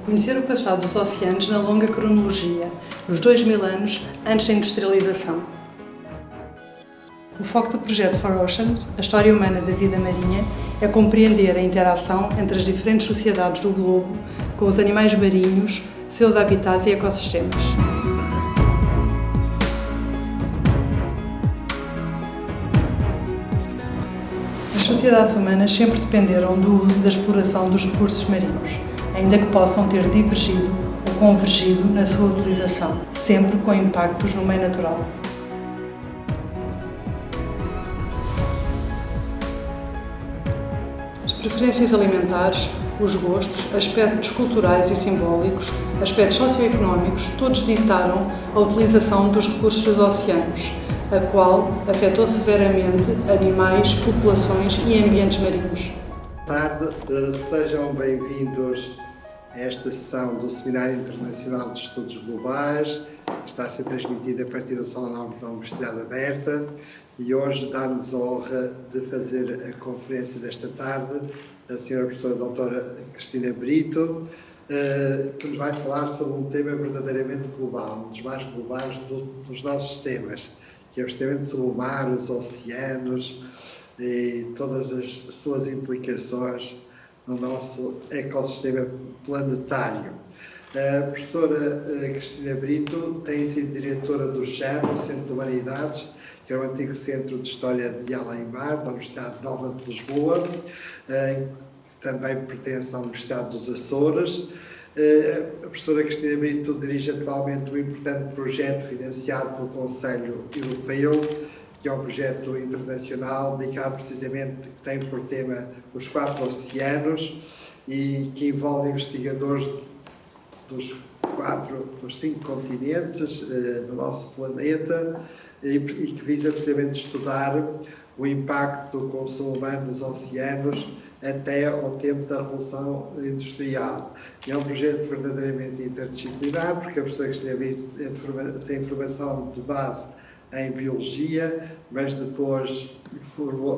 Conhecer o passado dos oceanos na longa cronologia, nos 2000 anos antes da industrialização. O foco do projeto For Oceans, a história humana da vida marinha, é compreender a interação entre as diferentes sociedades do globo com os animais marinhos, seus habitats e ecossistemas. As sociedades humanas sempre dependeram do uso e da exploração dos recursos marinhos, ainda que possam ter divergido ou convergido na sua utilização, sempre com impactos no meio natural. As preferências alimentares, os gostos, aspectos culturais e simbólicos, aspectos socioeconómicos, todos ditaram a utilização dos recursos dos oceanos, a qual afetou severamente animais, populações e ambientes marinhos. Boa tarde, sejam bem-vindos a esta sessão do Seminário Internacional de Estudos Globais, que está a ser transmitida a partir do Salão Norte da Universidade Aberta, e hoje dá-nos a honra de fazer a conferência desta tarde a Sra. Professora Doutora Cristina Brito, que nos vai falar sobre um tema verdadeiramente global, um dos mais globais dos nossos temas, que é precisamente sobre o mar, os oceanos e todas as suas implicações no nosso ecossistema planetário. A professora Cristina Brito tem sido diretora do CHAM, o Centro de Humanidades, que é o antigo Centro de História de Além-Mar, da Universidade Nova de Lisboa, que também pertence à Universidade dos Açores. A professora Cristina Brito dirige atualmente um importante projeto financiado pelo Conselho Europeu, que é um projeto internacional dedicado precisamente, que tem por tema os 4 oceanos e que envolve investigadores dos 5 continentes do nosso planeta e que visa precisamente estudar o impacto do consumo humano nos oceanos até ao tempo da Revolução Industrial. É um projeto verdadeiramente interdisciplinar, porque a professora Cristina Brito tem formação de base em Biologia, mas depois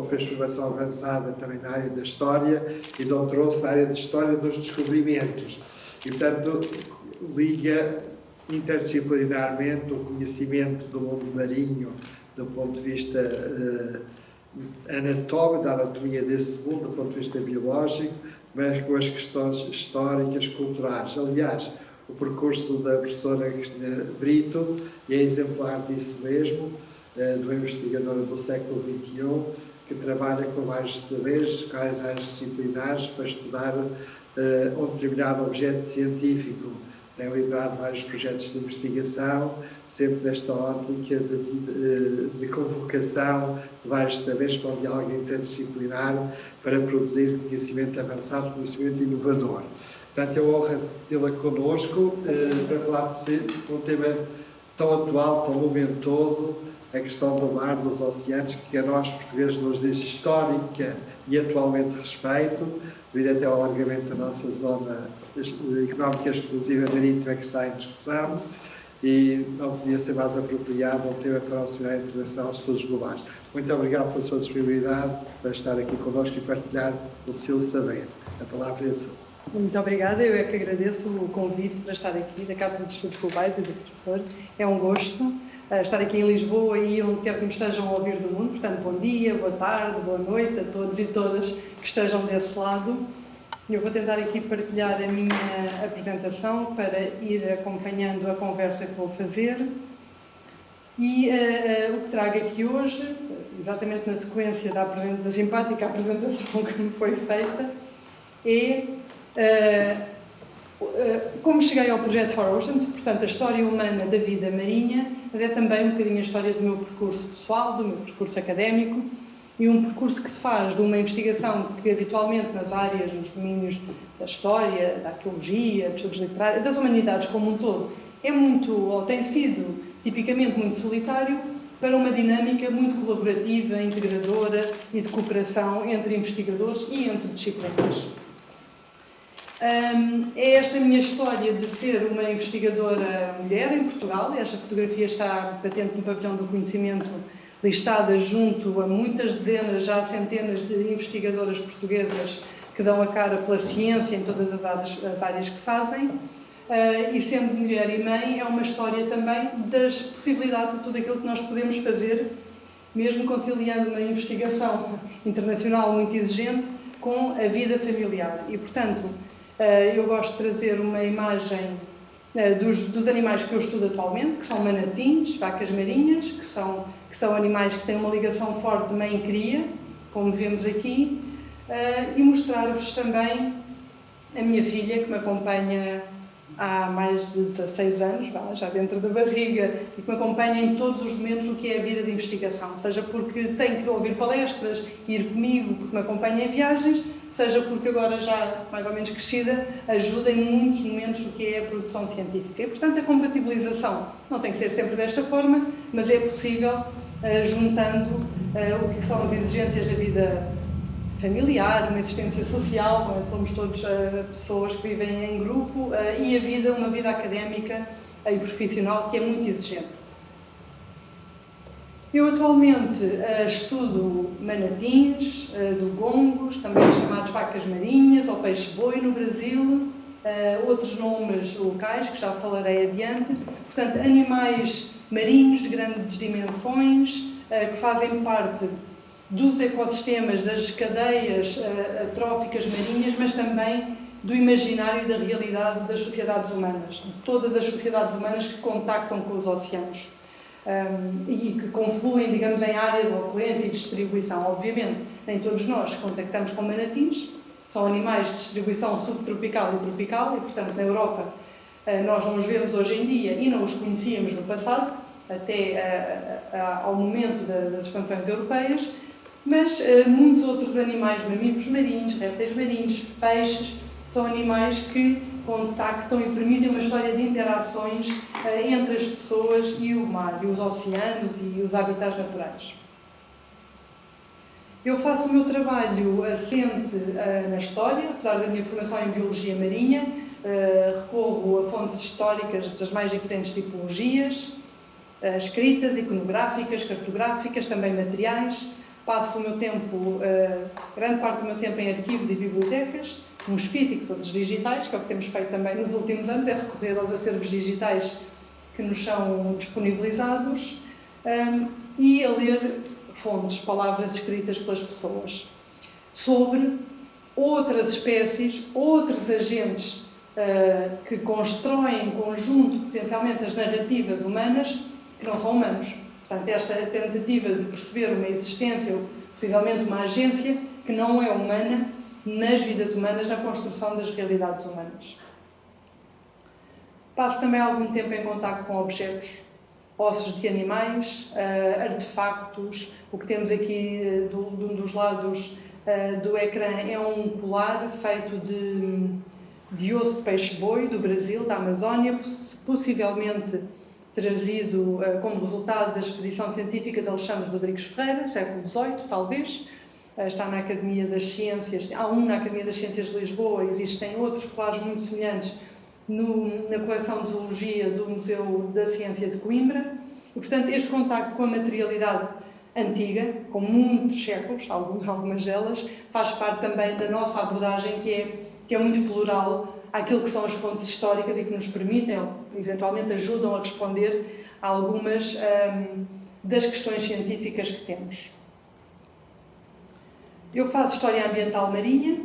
fez formação avançada também na área da História e doutorou-se na área de História dos Descobrimentos. E, portanto, liga interdisciplinarmente o conhecimento do mundo marinho do ponto de vista anatómico, da anatomia desse mundo, do ponto de vista biológico, mas com as questões históricas, culturais. Aliás, o percurso da professora Cristina Brito é exemplar disso mesmo, do investigadora do século XXI, que trabalha com vários saberes, várias áreas disciplinares, para estudar um determinado objeto científico. Tem liderado vários projetos de investigação, sempre nesta ótica de convocação de vários saberes para um diálogo interdisciplinar para produzir conhecimento avançado, conhecimento inovador. Portanto, é uma honra tê-la connosco para falar de um tema tão atual, tão momentoso, a questão do mar, dos oceanos, que a nós portugueses nos diz histórica e atualmente respeito, devido até ao alargamento da nossa zona económica exclusiva marítima que está em discussão, e não podia ser mais apropriado um tema para o Seminário Internacional de Estudos Globais. Muito obrigado pela sua disponibilidade para estar aqui connosco e partilhar o seu saber. A palavra é sua. Muito obrigada, eu é que agradeço o convite para estar aqui da Cátedra de Estudos Globais e do professor. É um gosto estar aqui em Lisboa e onde quer que me estejam a ouvir do mundo. Portanto, bom dia, boa tarde, boa noite a todos e todas que estejam desse lado. Eu vou tentar aqui partilhar a minha apresentação para ir acompanhando a conversa que vou fazer. E o que trago aqui hoje, exatamente na sequência da simpática apresentação que me foi feita, é como cheguei ao projeto For Oceans, portanto, a história humana da vida marinha, mas é também um bocadinho a história do meu percurso pessoal, do meu percurso académico, e um percurso que se faz de uma investigação que habitualmente nas áreas, nos domínios da história, da arqueologia, dos estudos literários, das humanidades como um todo, é muito, ou tem sido tipicamente muito solitário, para uma dinâmica muito colaborativa, integradora e de cooperação entre investigadores e entre disciplinas. É esta a minha história de ser uma investigadora mulher em Portugal. Esta fotografia está patente no pavilhão do conhecimento, listada junto a muitas dezenas, já centenas de investigadoras portuguesas que dão a cara pela ciência em todas as áreas que fazem. E sendo mulher e mãe, é uma história também das possibilidades de tudo aquilo que nós podemos fazer, mesmo conciliando uma investigação internacional muito exigente com a vida familiar. E, portanto, eu gosto de trazer uma imagem dos animais que eu estudo atualmente, que são manatins, vacas marinhas, que são animais que têm uma ligação forte mãe-cria, como vemos aqui, e mostrar-vos também a minha filha, que me acompanha há mais de 16 anos, já dentro da barriga, e que me acompanha em todos os momentos o que é a vida de investigação, seja porque tem que ouvir palestras, ir comigo, porque me acompanha em viagens, seja porque agora já mais ou menos crescida, ajuda em muitos momentos o que é a produção científica. E, portanto, a compatibilização não tem que ser sempre desta forma, mas é possível juntando o que são as exigências da vida familiar, uma existência social, somos todos pessoas que vivem em grupo, e uma vida académica e profissional que é muito exigente. Eu atualmente estudo manatins, dugongos, também chamados vacas marinhas ou peixe-boi no Brasil, outros nomes locais que já falarei adiante. Portanto, animais marinhos de grandes dimensões que fazem parte dos ecossistemas, das cadeias tróficas marinhas, mas também do imaginário e da realidade das sociedades humanas, de todas as sociedades humanas que contactam com os oceanos e que confluem, digamos, em área de ocorrência e distribuição. Obviamente, nem todos nós contactamos com manatins, são animais de distribuição subtropical e tropical, e, portanto, na Europa nós não os vemos hoje em dia e não os conhecíamos no passado, até ao momento das expansões europeias. Mas muitos outros animais, mamíferos marinhos, répteis marinhos, peixes, são animais que contactam e permitem uma história de interações entre as pessoas e o mar, e os oceanos e os habitats naturais. Eu faço o meu trabalho assente na história, apesar da minha formação em biologia marinha, recorro a fontes históricas das mais diferentes tipologias, escritas, iconográficas, cartográficas, também materiais. Passo o meu tempo, grande parte do meu tempo em arquivos e bibliotecas, uns físicos, outros digitais, que é o que temos feito também nos últimos anos, é recorrer aos acervos digitais que nos são disponibilizados e a ler fontes, palavras escritas pelas pessoas, sobre outras espécies, outros agentes que constroem em conjunto, potencialmente, as narrativas humanas, que não são humanos. Portanto, esta tentativa de perceber uma existência, ou possivelmente uma agência, que não é humana, nas vidas humanas, na construção das realidades humanas. Passo também algum tempo em contacto com objetos, ossos de animais, artefactos. O que temos aqui de um dos lados do ecrã é um colar feito de osso de peixe-boi do Brasil, da Amazónia, possivelmente trazido como resultado da expedição científica de Alexandre Rodrigues Ferreira, século XVIII, talvez. Está na Academia das Ciências, há um na Academia das Ciências de Lisboa, existem outros colares muito semelhantes na coleção de zoologia do Museu da Ciência de Coimbra. E, portanto, este contacto com a materialidade antiga, com muitos séculos, algumas delas, faz parte também da nossa abordagem, que é muito plural àquilo que são as fontes históricas e que nos permitem, ou eventualmente ajudam a responder a algumas das questões científicas que temos. Eu faço História Ambiental Marinha.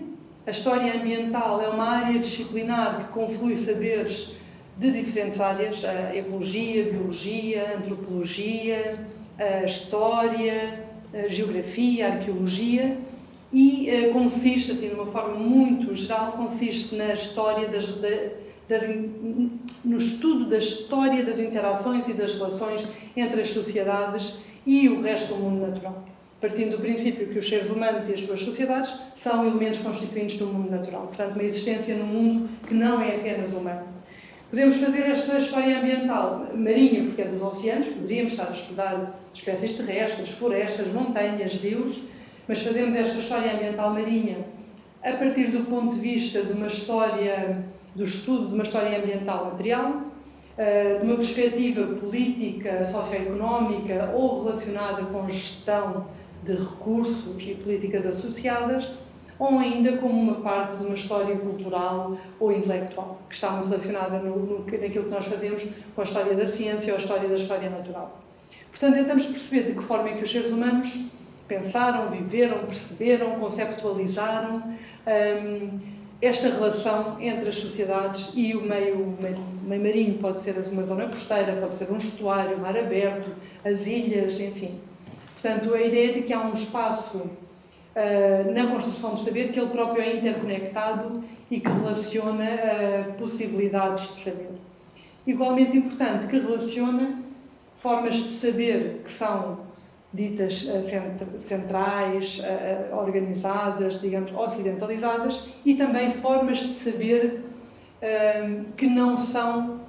A História Ambiental é uma área disciplinar que conflui saberes de diferentes áreas, ecologia, biologia, antropologia, História, Geografia, Arqueologia, e consiste, assim, de uma forma muito geral, consiste na história no estudo da história das interações e das relações entre as sociedades e o resto do mundo natural, partindo do princípio que os seres humanos e as suas sociedades são elementos constituintes do mundo natural, portanto, uma existência num mundo que não é apenas humano. Podemos fazer esta história ambiental marinha, porque é dos oceanos, poderíamos estar a estudar espécies terrestres, florestas, montanhas, rios, mas fazemos esta história ambiental marinha a partir do ponto de vista de uma história, do estudo de uma história ambiental material, de uma perspectiva política, socioeconómica ou relacionada com gestão de recursos e políticas associadas, ou ainda como uma parte de uma história cultural ou intelectual, que está muito relacionada naquilo que nós fazemos com a história da ciência ou a história da história natural. Portanto, tentamos perceber de que forma é que os seres humanos pensaram, viveram, perceberam, conceptualizaram esta relação entre as sociedades e o meio marinho. Pode ser uma zona costeira, pode ser um estuário, mar aberto, as ilhas, enfim. Portanto, a ideia de que há um espaço na construção do saber que ele próprio é interconectado e que relaciona possibilidades de saber. Igualmente importante, que relaciona formas de saber que são ditas centrais, organizadas, digamos, ocidentalizadas, e também formas de saber que não são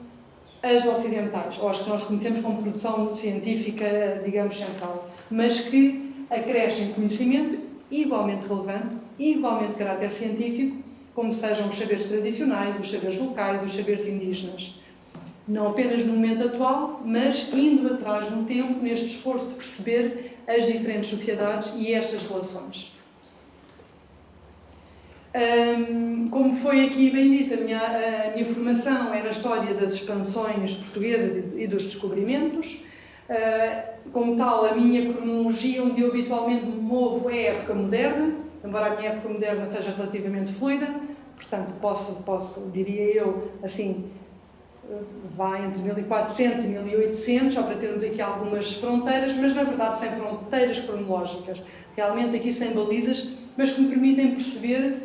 as ocidentais, ou as que nós conhecemos como produção científica, digamos, central, mas que acrescem conhecimento igualmente relevante, igualmente de caráter científico, como sejam os saberes tradicionais, os saberes locais, os saberes indígenas. Não apenas no momento atual, mas indo atrás no tempo, neste esforço de perceber as diferentes sociedades e estas relações. Como foi aqui bem dito, a minha formação é na história das expansões portuguesas e dos descobrimentos. Como tal, a minha cronologia, onde eu habitualmente me movo, é a época moderna, embora a minha época moderna seja relativamente fluida, portanto posso, diria eu, assim, vai entre 1400 e 1800, só para termos aqui algumas fronteiras, mas na verdade sem fronteiras cronológicas, realmente aqui sem balizas, mas que me permitem perceber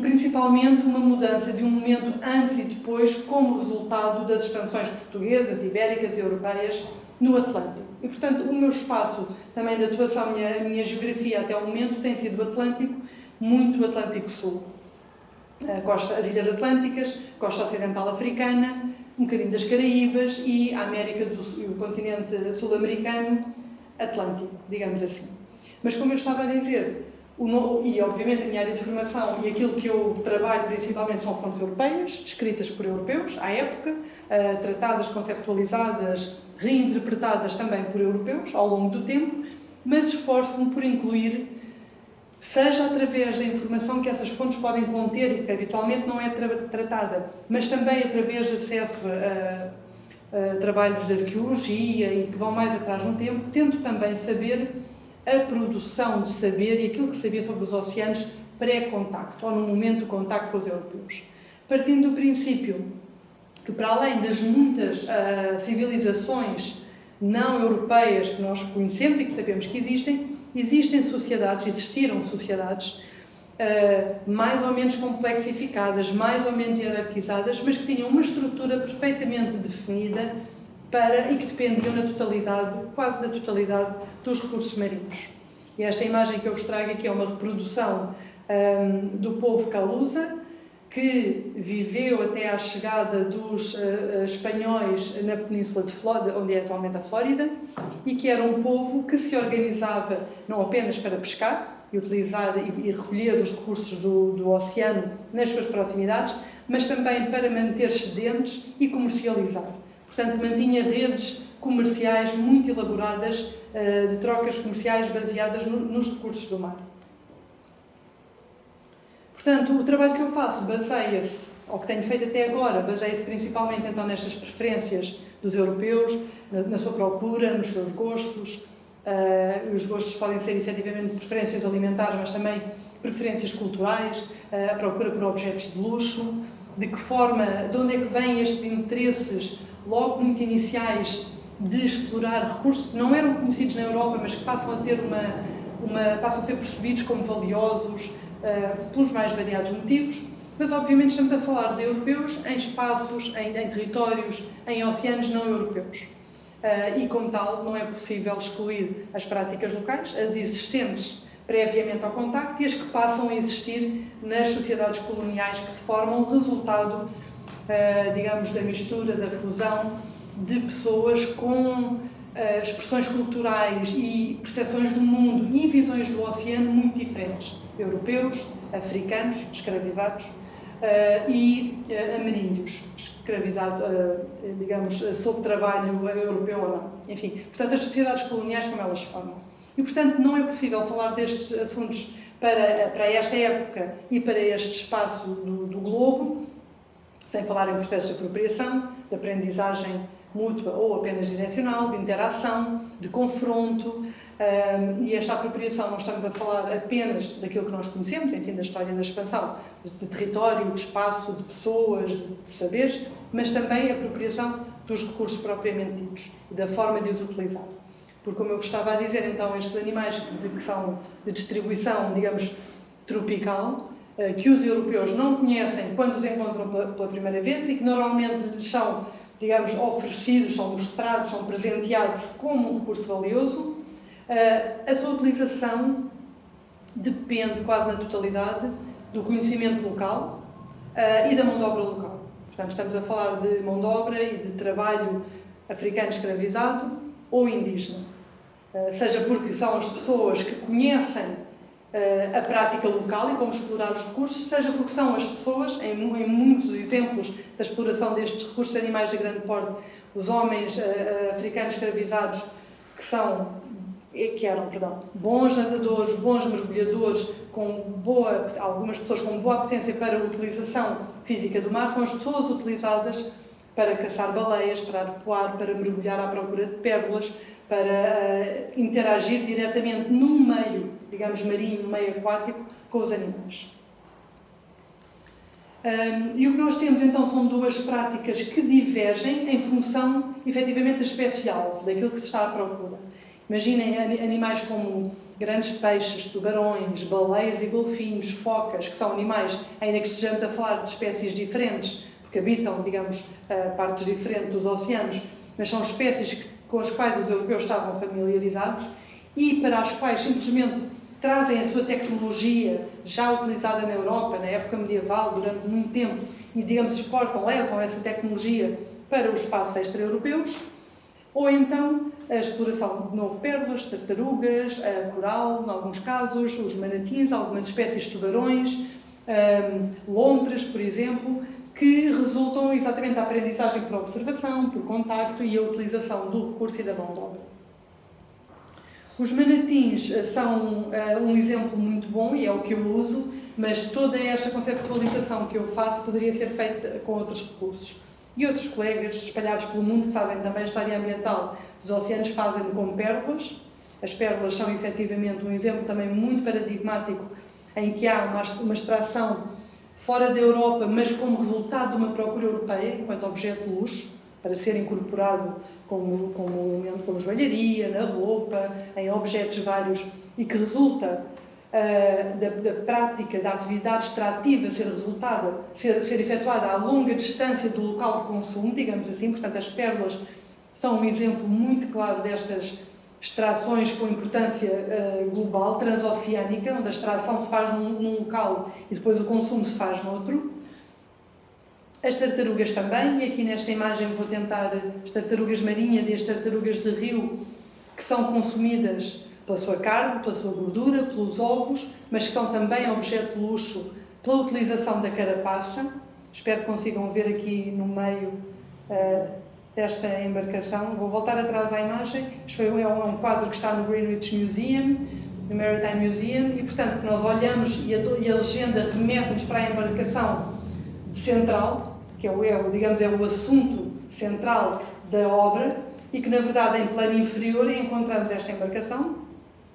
principalmente uma mudança de um momento antes e depois como resultado das expansões portuguesas, ibéricas e europeias no Atlântico. E, portanto, o meu espaço também de atuação, a minha geografia até o momento tem sido o Atlântico, muito o Atlântico Sul. As Ilhas Atlânticas, costa ocidental africana, um bocadinho das Caraíbas e a América do Sul, o continente sul-americano atlântico, digamos assim. Mas como eu estava a dizer, e obviamente a minha área de formação e aquilo que eu trabalho principalmente são fontes europeias, escritas por europeus, à época, tratadas, conceptualizadas, reinterpretadas também por europeus ao longo do tempo, mas esforço-me por incluir, seja através da informação que essas fontes podem conter e que habitualmente não é tratada, mas também através de acesso a trabalhos de arqueologia e que vão mais atrás no tempo, tento também saber a produção de saber e aquilo que sabia sobre os oceanos pré-contacto, ou no momento do contacto com os europeus. Partindo do princípio que, para além das muitas civilizações não europeias que nós conhecemos e que sabemos que existem sociedades, existiram sociedades mais ou menos complexificadas, mais ou menos hierarquizadas, mas que tinham uma estrutura perfeitamente definida e que dependiam na totalidade, quase da totalidade, dos recursos marinhos. E esta imagem que eu vos trago aqui é uma reprodução do povo Calusa, que viveu até à chegada dos espanhóis na península de Flórida, onde é atualmente a Flórida, e que era um povo que se organizava não apenas para pescar e utilizar e recolher os recursos do oceano nas suas proximidades, mas também para manter excedentes e comercializar. Portanto, mantinha redes comerciais muito elaboradas, de trocas comerciais baseadas nos recursos do mar. Portanto, o trabalho que eu faço baseia-se, ou que tenho feito até agora, baseia-se principalmente então nestas preferências dos europeus, na sua procura, nos seus gostos. Os gostos podem ser efetivamente preferências alimentares, mas também preferências culturais, a procura por objetos de luxo, de que forma, de onde é que vêm estes interesses logo muito iniciais de explorar recursos que não eram conhecidos na Europa, mas que passam a ter passam a ser percebidos como valiosos pelos mais variados motivos. Mas obviamente estamos a falar de europeus em espaços, em territórios, em oceanos não europeus. E como tal não é possível excluir as práticas locais, as existentes previamente ao contacto e as que passam a existir nas sociedades coloniais que se formam resultado, digamos, da mistura, da fusão de pessoas com expressões culturais e percepções do mundo e visões do oceano muito diferentes. Europeus, africanos, escravizados e ameríndios, escravizados, digamos, sob trabalho europeu ou não. Enfim, portanto, as sociedades coloniais como elas se formam. E, portanto, não é possível falar destes assuntos para esta época e para este espaço do globo, sem falar em processos de apropriação, de aprendizagem mútua ou apenas direcional, de interação, de confronto, e esta apropriação não estamos a falar apenas daquilo que nós conhecemos, enfim, da história da expansão, de território, de espaço, de pessoas, de saberes, mas também a apropriação dos recursos propriamente ditos e da forma de os utilizar. Porque, como eu vos estava a dizer, então, estes animais que são de distribuição, digamos, tropical, que os europeus não conhecem quando os encontram pela primeira vez e que normalmente lhes são, digamos, oferecidos, são mostrados, são presenteados como um recurso valioso, a sua utilização depende quase na totalidade do conhecimento local e da mão de obra local. Portanto, estamos a falar de mão de obra e de trabalho africano escravizado ou indígena. Seja porque são as pessoas que conhecem a prática local e como explorar os recursos, seja porque são as pessoas, em muitos exemplos da exploração destes recursos de animais de grande porte, os homens africanos escravizados que eram bons nadadores, bons mergulhadores, algumas pessoas com boa apetência para a utilização física do mar, são as pessoas utilizadas para caçar baleias, para arpoar, para mergulhar à procura de pérolas, para interagir diretamente no meio, digamos, marinho, no meio aquático, com os animais. E o que nós temos então são duas práticas que divergem em função, efetivamente, da espécie-alvo, daquilo que se está à procura. Imaginem animais como grandes peixes, tubarões, baleias e golfinhos, focas, que são animais, ainda que estejamos a falar de espécies diferentes, porque habitam, digamos, partes diferentes dos oceanos, mas são espécies com as quais os europeus estavam familiarizados e para as quais simplesmente trazem a sua tecnologia já utilizada na Europa, na época medieval, durante muito tempo, e, digamos, levam essa tecnologia para os espaços extra-europeus, ou então a exploração de novo pérolas, tartarugas, coral, em alguns casos, os manatins, algumas espécies de tubarões, lontras, por exemplo, que resultam exatamente da aprendizagem por observação, por contacto e a utilização do recurso e da mão de obra. Os manatins são um exemplo muito bom e é o que eu uso, mas toda esta conceptualização que eu faço poderia ser feita com outros recursos. E outros colegas espalhados pelo mundo que fazem também a história ambiental dos oceanos fazem com pérolas. As pérolas são efetivamente um exemplo também muito paradigmático em que há uma extração fora da Europa, mas como resultado de uma procura europeia, enquanto objeto de luxo, para ser incorporado como elemento, como joalharia, na roupa, em objetos vários, e que resulta da prática, da atividade extrativa ser efetuada a longa distância do local de consumo, digamos assim. Portanto, as pérolas são um exemplo muito claro destas extrações com importância global, transoceânica, onde a extração se faz num local e depois o consumo se faz noutro. As tartarugas também, e aqui nesta imagem vou tentar as tartarugas marinhas e as tartarugas de rio, que são consumidas pela sua carne, pela sua gordura, pelos ovos, mas que são também objeto de luxo pela utilização da carapaça. Espero que consigam ver aqui no meio desta embarcação. Vou voltar atrás à imagem. Isto é um quadro que está no Greenwich Museum, no Maritime Museum, e portanto que nós olhamos e a legenda remete-nos para a embarcação central, que é o assunto central da obra, e que na verdade em plano inferior encontramos esta embarcação,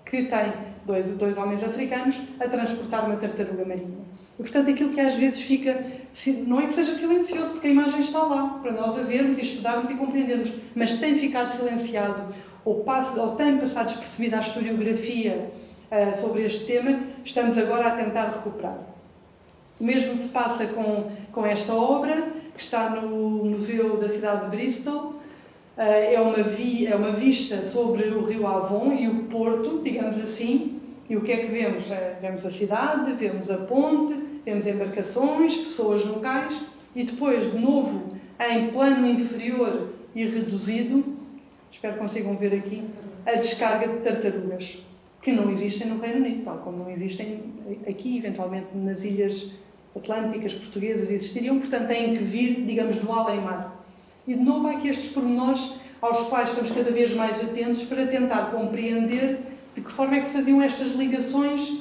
que tem dois homens africanos a transportar uma tartaruga marinha. E, portanto, aquilo que às vezes fica, não é que seja silencioso, porque a imagem está lá, para nós a vermos e estudarmos e compreendermos, mas tem ficado silenciado, ou tem passado despercebida a historiografia sobre este tema, estamos agora a tentar recuperar. O mesmo se passa com esta obra, que está no Museu da cidade de Bristol. É uma vista sobre o rio Avon e o porto, digamos assim, e o que é que vemos? Vemos a cidade, vemos a ponte, vemos embarcações, pessoas locais, e depois, de novo, em plano inferior e reduzido, espero que consigam ver aqui, a descarga de tartarugas, que não existem no Reino Unido, tal como não existem aqui, eventualmente nas ilhas atlânticas portuguesas existiriam, portanto têm que vir, digamos, do além-mar. E de novo há aqui estes pormenores aos quais estamos cada vez mais atentos para tentar compreender de que forma é que se faziam estas ligações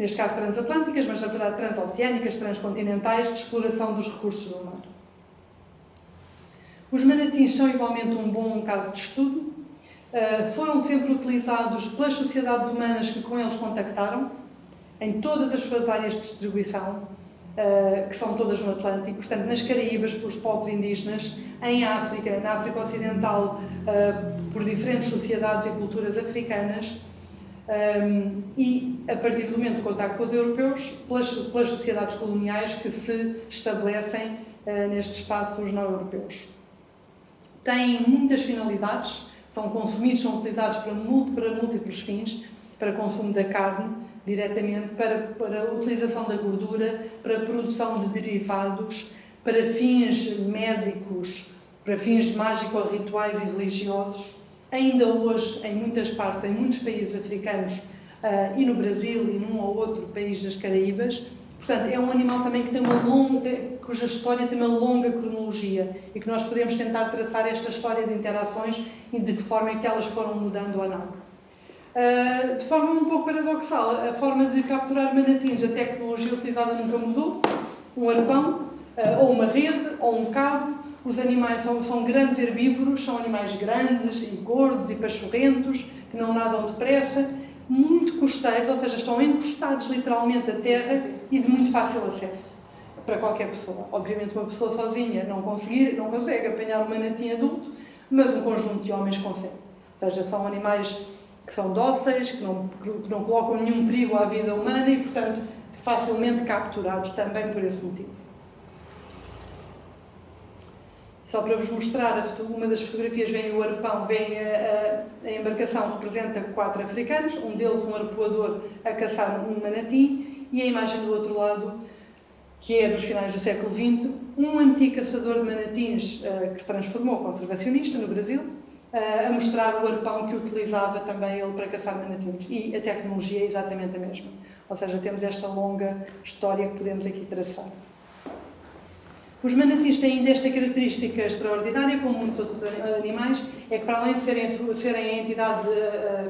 neste caso transatlânticas, mas na verdade transoceânicas, transcontinentais, de exploração dos recursos do mar. Os manatins são igualmente um bom caso de estudo. Foram sempre utilizados pelas sociedades humanas que com eles contactaram, em todas as suas áreas de distribuição, que são todas no Atlântico, portanto, nas Caraíbas, pelos povos indígenas, em África, na África Ocidental, por diferentes sociedades e culturas africanas, e, a partir do momento do contacto com os europeus, pelas sociedades coloniais que se estabelecem nestes espaços não europeus. Têm muitas finalidades, são consumidos, são utilizados para múltiplos fins, para consumo da carne, diretamente, para a utilização da gordura, para a produção de derivados, para fins médicos, para fins mágicos, rituais e religiosos. Ainda hoje, em muitos países africanos e no Brasil e num ou outro país das Caraíbas. Portanto, é um animal também que tem cuja história tem uma longa cronologia e que nós podemos tentar traçar esta história de interações e de que forma é que elas foram mudando ou não. De forma um pouco paradoxal, a forma de capturar manatins, a tecnologia utilizada nunca mudou. Um arpão, ou uma rede, ou um cabo. Os animais são grandes herbívoros, são animais grandes e gordos e pachorrentos, que não nadam depressa, muito costeiros, ou seja, estão encostados literalmente à terra e de muito fácil acesso para qualquer pessoa. Obviamente uma pessoa sozinha não consegue apanhar um manatim adulto, mas um conjunto de homens consegue. Ou seja, são animais que são dóceis, que não colocam nenhum perigo à vida humana e, portanto, facilmente capturados também por esse motivo. Só para vos mostrar, uma das fotografias vem o arpão, a embarcação representa 4 africanos, um deles um arpoador a caçar um manatim, e a imagem do outro lado, que é dos finais do século XX, um antigo caçador de manatins que se transformou conservacionista no Brasil, a mostrar o arpão que utilizava também ele para caçar manatins. E a tecnologia é exatamente a mesma. Ou seja, temos esta longa história que podemos aqui traçar. Os manatins têm ainda esta característica extraordinária, como muitos outros animais, é que para além de serem a entidade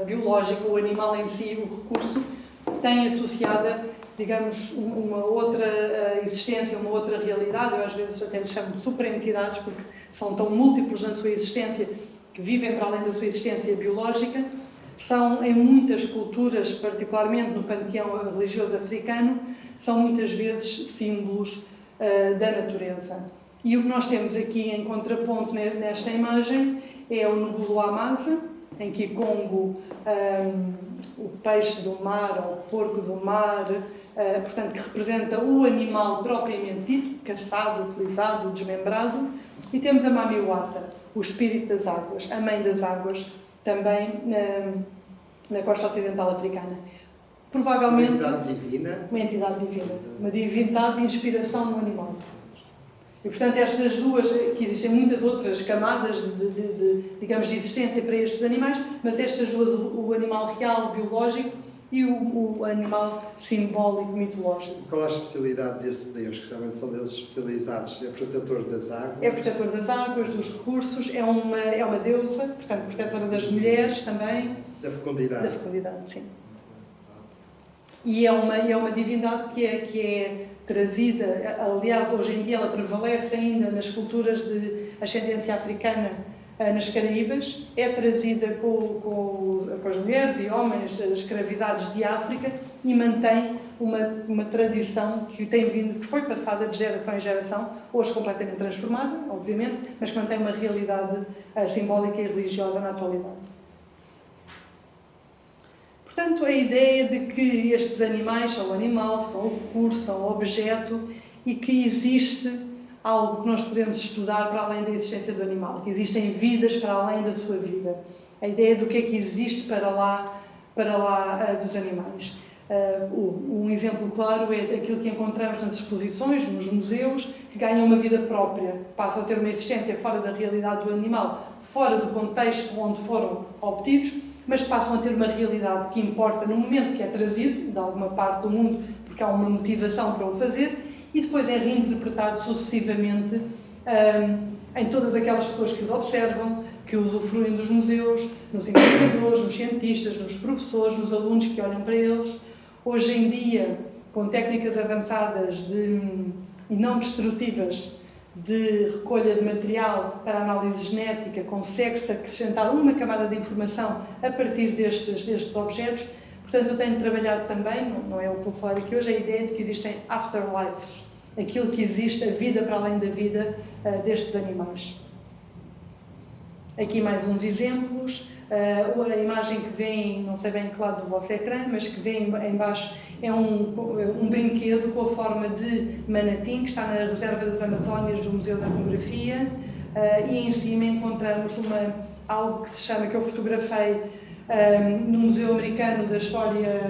biológica, o animal em si, o recurso, tem associada, digamos, uma outra existência, uma outra realidade. Eu às vezes até lhes chamo de superentidades, porque são tão múltiplos na sua existência, que vivem para além da sua existência biológica. São, em muitas culturas, particularmente no panteão religioso africano, são muitas vezes símbolos da natureza. E o que nós temos aqui em contraponto nesta imagem é o Ngulu Amaza, em Kikongo, o peixe do mar, ou o porco do mar, portanto, que representa o animal propriamente dito, caçado, utilizado, desmembrado. E temos a Mamiwata, o espírito das águas, a mãe das águas, também na costa ocidental africana. Provavelmente uma entidade divina. Uma entidade divina, uma divindade de inspiração no animal. E, portanto, estas duas, que existem muitas outras camadas digamos, de existência para estes animais, mas estas duas, o animal real, biológico, e o animal simbólico, mitológico. Qual é a especialidade desse Deus, que geralmente são deuses especializados? É protetor das águas? É protetor das águas, dos recursos, é uma deusa, portanto, protetora das mulheres também. Da fecundidade? Da fecundidade, sim. E é uma divindade que é trazida, aliás, hoje em dia ela prevalece ainda nas culturas de ascendência africana nas Caraíbas, é trazida com as mulheres e homens, as escravidades de África, e mantém uma tradição que foi passada de geração em geração, hoje completamente transformada, obviamente, mas que mantém uma realidade simbólica e religiosa na atualidade. Portanto, a ideia de que estes animais são animal, são recurso, são objeto e que existe algo que nós podemos estudar para além da existência do animal, que existem vidas para além da sua vida. A ideia do que é que existe para lá dos animais. Um exemplo claro é aquilo que encontramos nas exposições, nos museus, que ganham uma vida própria, passam a ter uma existência fora da realidade do animal, fora do contexto onde foram obtidos, mas passam a ter uma realidade que importa no momento que é trazido de alguma parte do mundo, porque há uma motivação para o fazer, e depois é reinterpretado sucessivamente em todas aquelas pessoas que os observam, que usufruem dos museus, nos investigadores, nos cientistas, nos professores, nos alunos que olham para eles, Hoje em dia, com técnicas avançadas e não destrutivas de recolha de material para análise genética, consegue-se acrescentar uma camada de informação a partir destes objetos. Portanto, eu tenho trabalhado também, não é o que vou falar aqui hoje, a ideia de que existem afterlives, aquilo que existe, a vida para além da vida destes animais. Aqui mais uns exemplos. A imagem que vem, não sei bem que lado do vosso ecrã, mas que vem em baixo é um brinquedo com a forma de manatim, que está na Reserva das Amazónias do Museu da Etnografia, e em cima encontramos algo que se chama, que eu fotografei no Museu Americano da História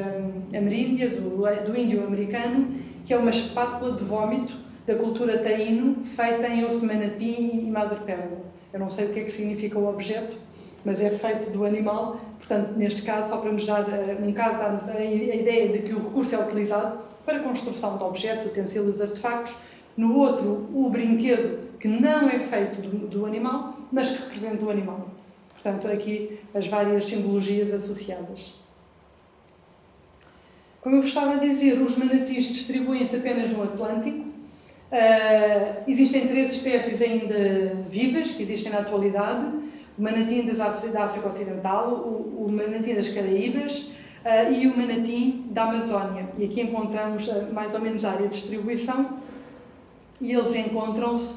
Ameríndia, do Índio Americano, que é uma espátula de vómito da cultura taíno, feita em osso de manatim e madrepérola. Eu não sei o que é que significa o objeto, mas é feito do animal. Portanto, neste caso, só para nos dar darmos a ideia de que o recurso é utilizado para a construção de objetos, utensílios, artefactos. No outro, o brinquedo, que não é feito do animal, mas que representa o animal. Portanto, aqui as várias simbologias associadas. Como eu estava a dizer, os manatis distribuem-se apenas no Atlântico. Existem 3 espécies ainda vivas, que existem na atualidade: o manatim da África Ocidental, o manatim das Caraíbas e o manatim da Amazónia. E aqui encontramos mais ou menos a área de distribuição, e eles encontram-se,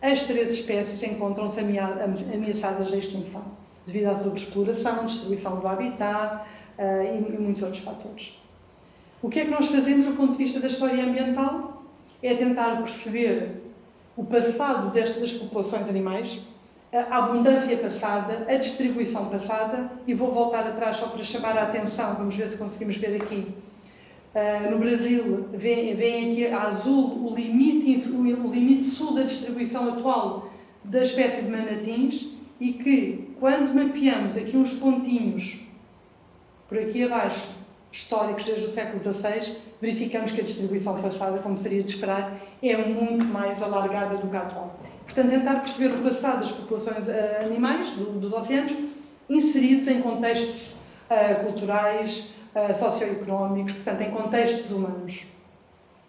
as 3 espécies encontram-se ameaçadas de extinção, devido à sobreexploração, destruição do habitat e muitos outros fatores. O que é que nós fazemos do ponto de vista da história ambiental? É tentar perceber o passado das populações animais, a abundância passada, a distribuição passada, e vou voltar atrás só para chamar a atenção, vamos ver se conseguimos ver aqui. No Brasil, vem aqui a azul o limite sul da distribuição atual da espécie de manatins, e que, quando mapeamos aqui uns pontinhos, por aqui abaixo, históricos desde o século XVI, verificamos que a distribuição passada, como seria de esperar, é muito mais alargada do que a atual. Portanto, tentar perceber o passado das populações animais, dos oceanos, inseridos em contextos culturais, socioeconómicos, portanto, em contextos humanos.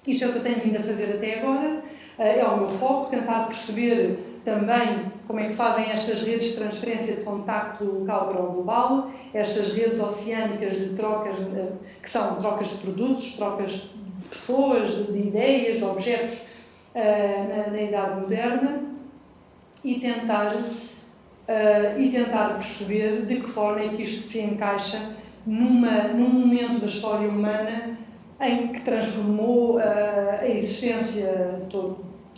Isto é o que eu tenho vindo a fazer até agora, é o meu foco, tentar perceber também como é que fazem estas redes de transferência de contacto do local para o global, estas redes oceânicas de trocas, que são trocas de produtos, trocas de pessoas, de ideias, de objetos na Idade Moderna, e tentar perceber de que forma é que isto se encaixa num momento da história humana em que transformou a existência de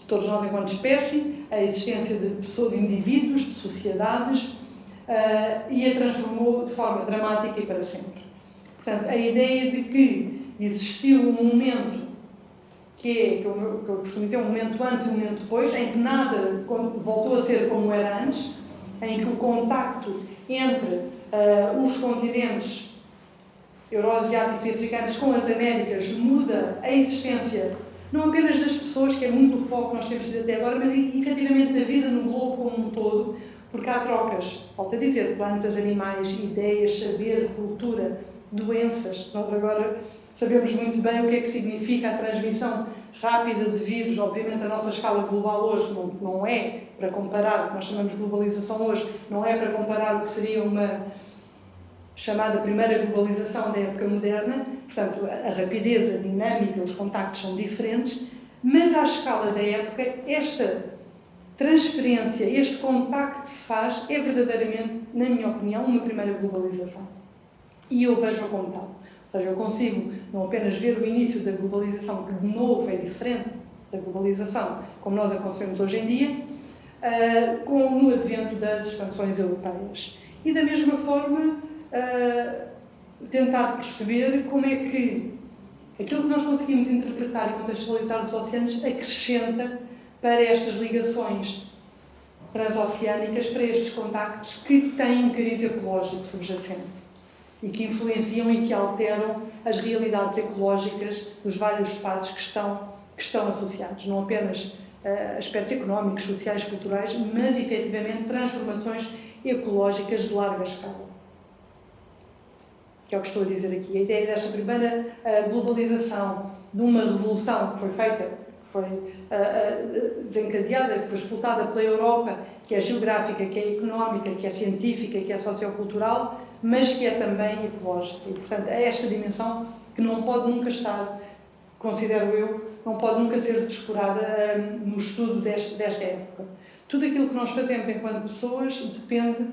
todos nós enquanto espécie, a existência de indivíduos, de sociedades, e a transformou de forma dramática e para sempre. Portanto, a ideia de que existiu um momento que eu costumo dizer, um momento antes e um momento depois, em que nada voltou a ser como era antes, em que o contacto entre os continentes euroasiáticos e africanos com as Américas muda a existência não apenas das pessoas, que é muito o foco que nós temos tido até agora, mas efetivamente da vida no globo como um todo, porque há trocas, volto a dizer, plantas, animais, ideias, saber, cultura, doenças. Nós agora sabemos muito bem o que é que significa a transmissão rápida de vírus. Obviamente a nossa escala global hoje não é para comparar o que nós chamamos de globalização hoje, não é para comparar o que seria uma chamada primeira globalização da época moderna. Portanto, a rapidez, a dinâmica, os contactos são diferentes, mas à escala da época, esta transferência, este contacto que se faz é verdadeiramente, na minha opinião, uma primeira globalização. E eu vejo-a como tal. Ou seja, eu consigo não apenas ver o início da globalização, que de novo é diferente da globalização como nós a concebemos hoje em dia, no advento das expansões europeias. E da mesma forma, tentar perceber como é que aquilo que nós conseguimos interpretar e contextualizar dos oceanos acrescenta para estas ligações transoceânicas, para estes contactos que têm um cariz ecológico subjacente e que influenciam e que alteram as realidades ecológicas dos vários espaços que estão associados, não apenas aspectos económicos, sociais, culturais, mas efetivamente transformações ecológicas de larga escala. que é o que estou a dizer aqui. A ideia desta primeira globalização, de uma revolução que foi feita, que foi desencadeada, que foi explotada pela Europa, que é geográfica, que é económica, que é científica, que é sociocultural, mas que é também ecológica. E, portanto, é esta dimensão que não pode nunca estar, considero eu, não pode nunca ser descurada no estudo desta época. Tudo aquilo que nós fazemos enquanto pessoas depende,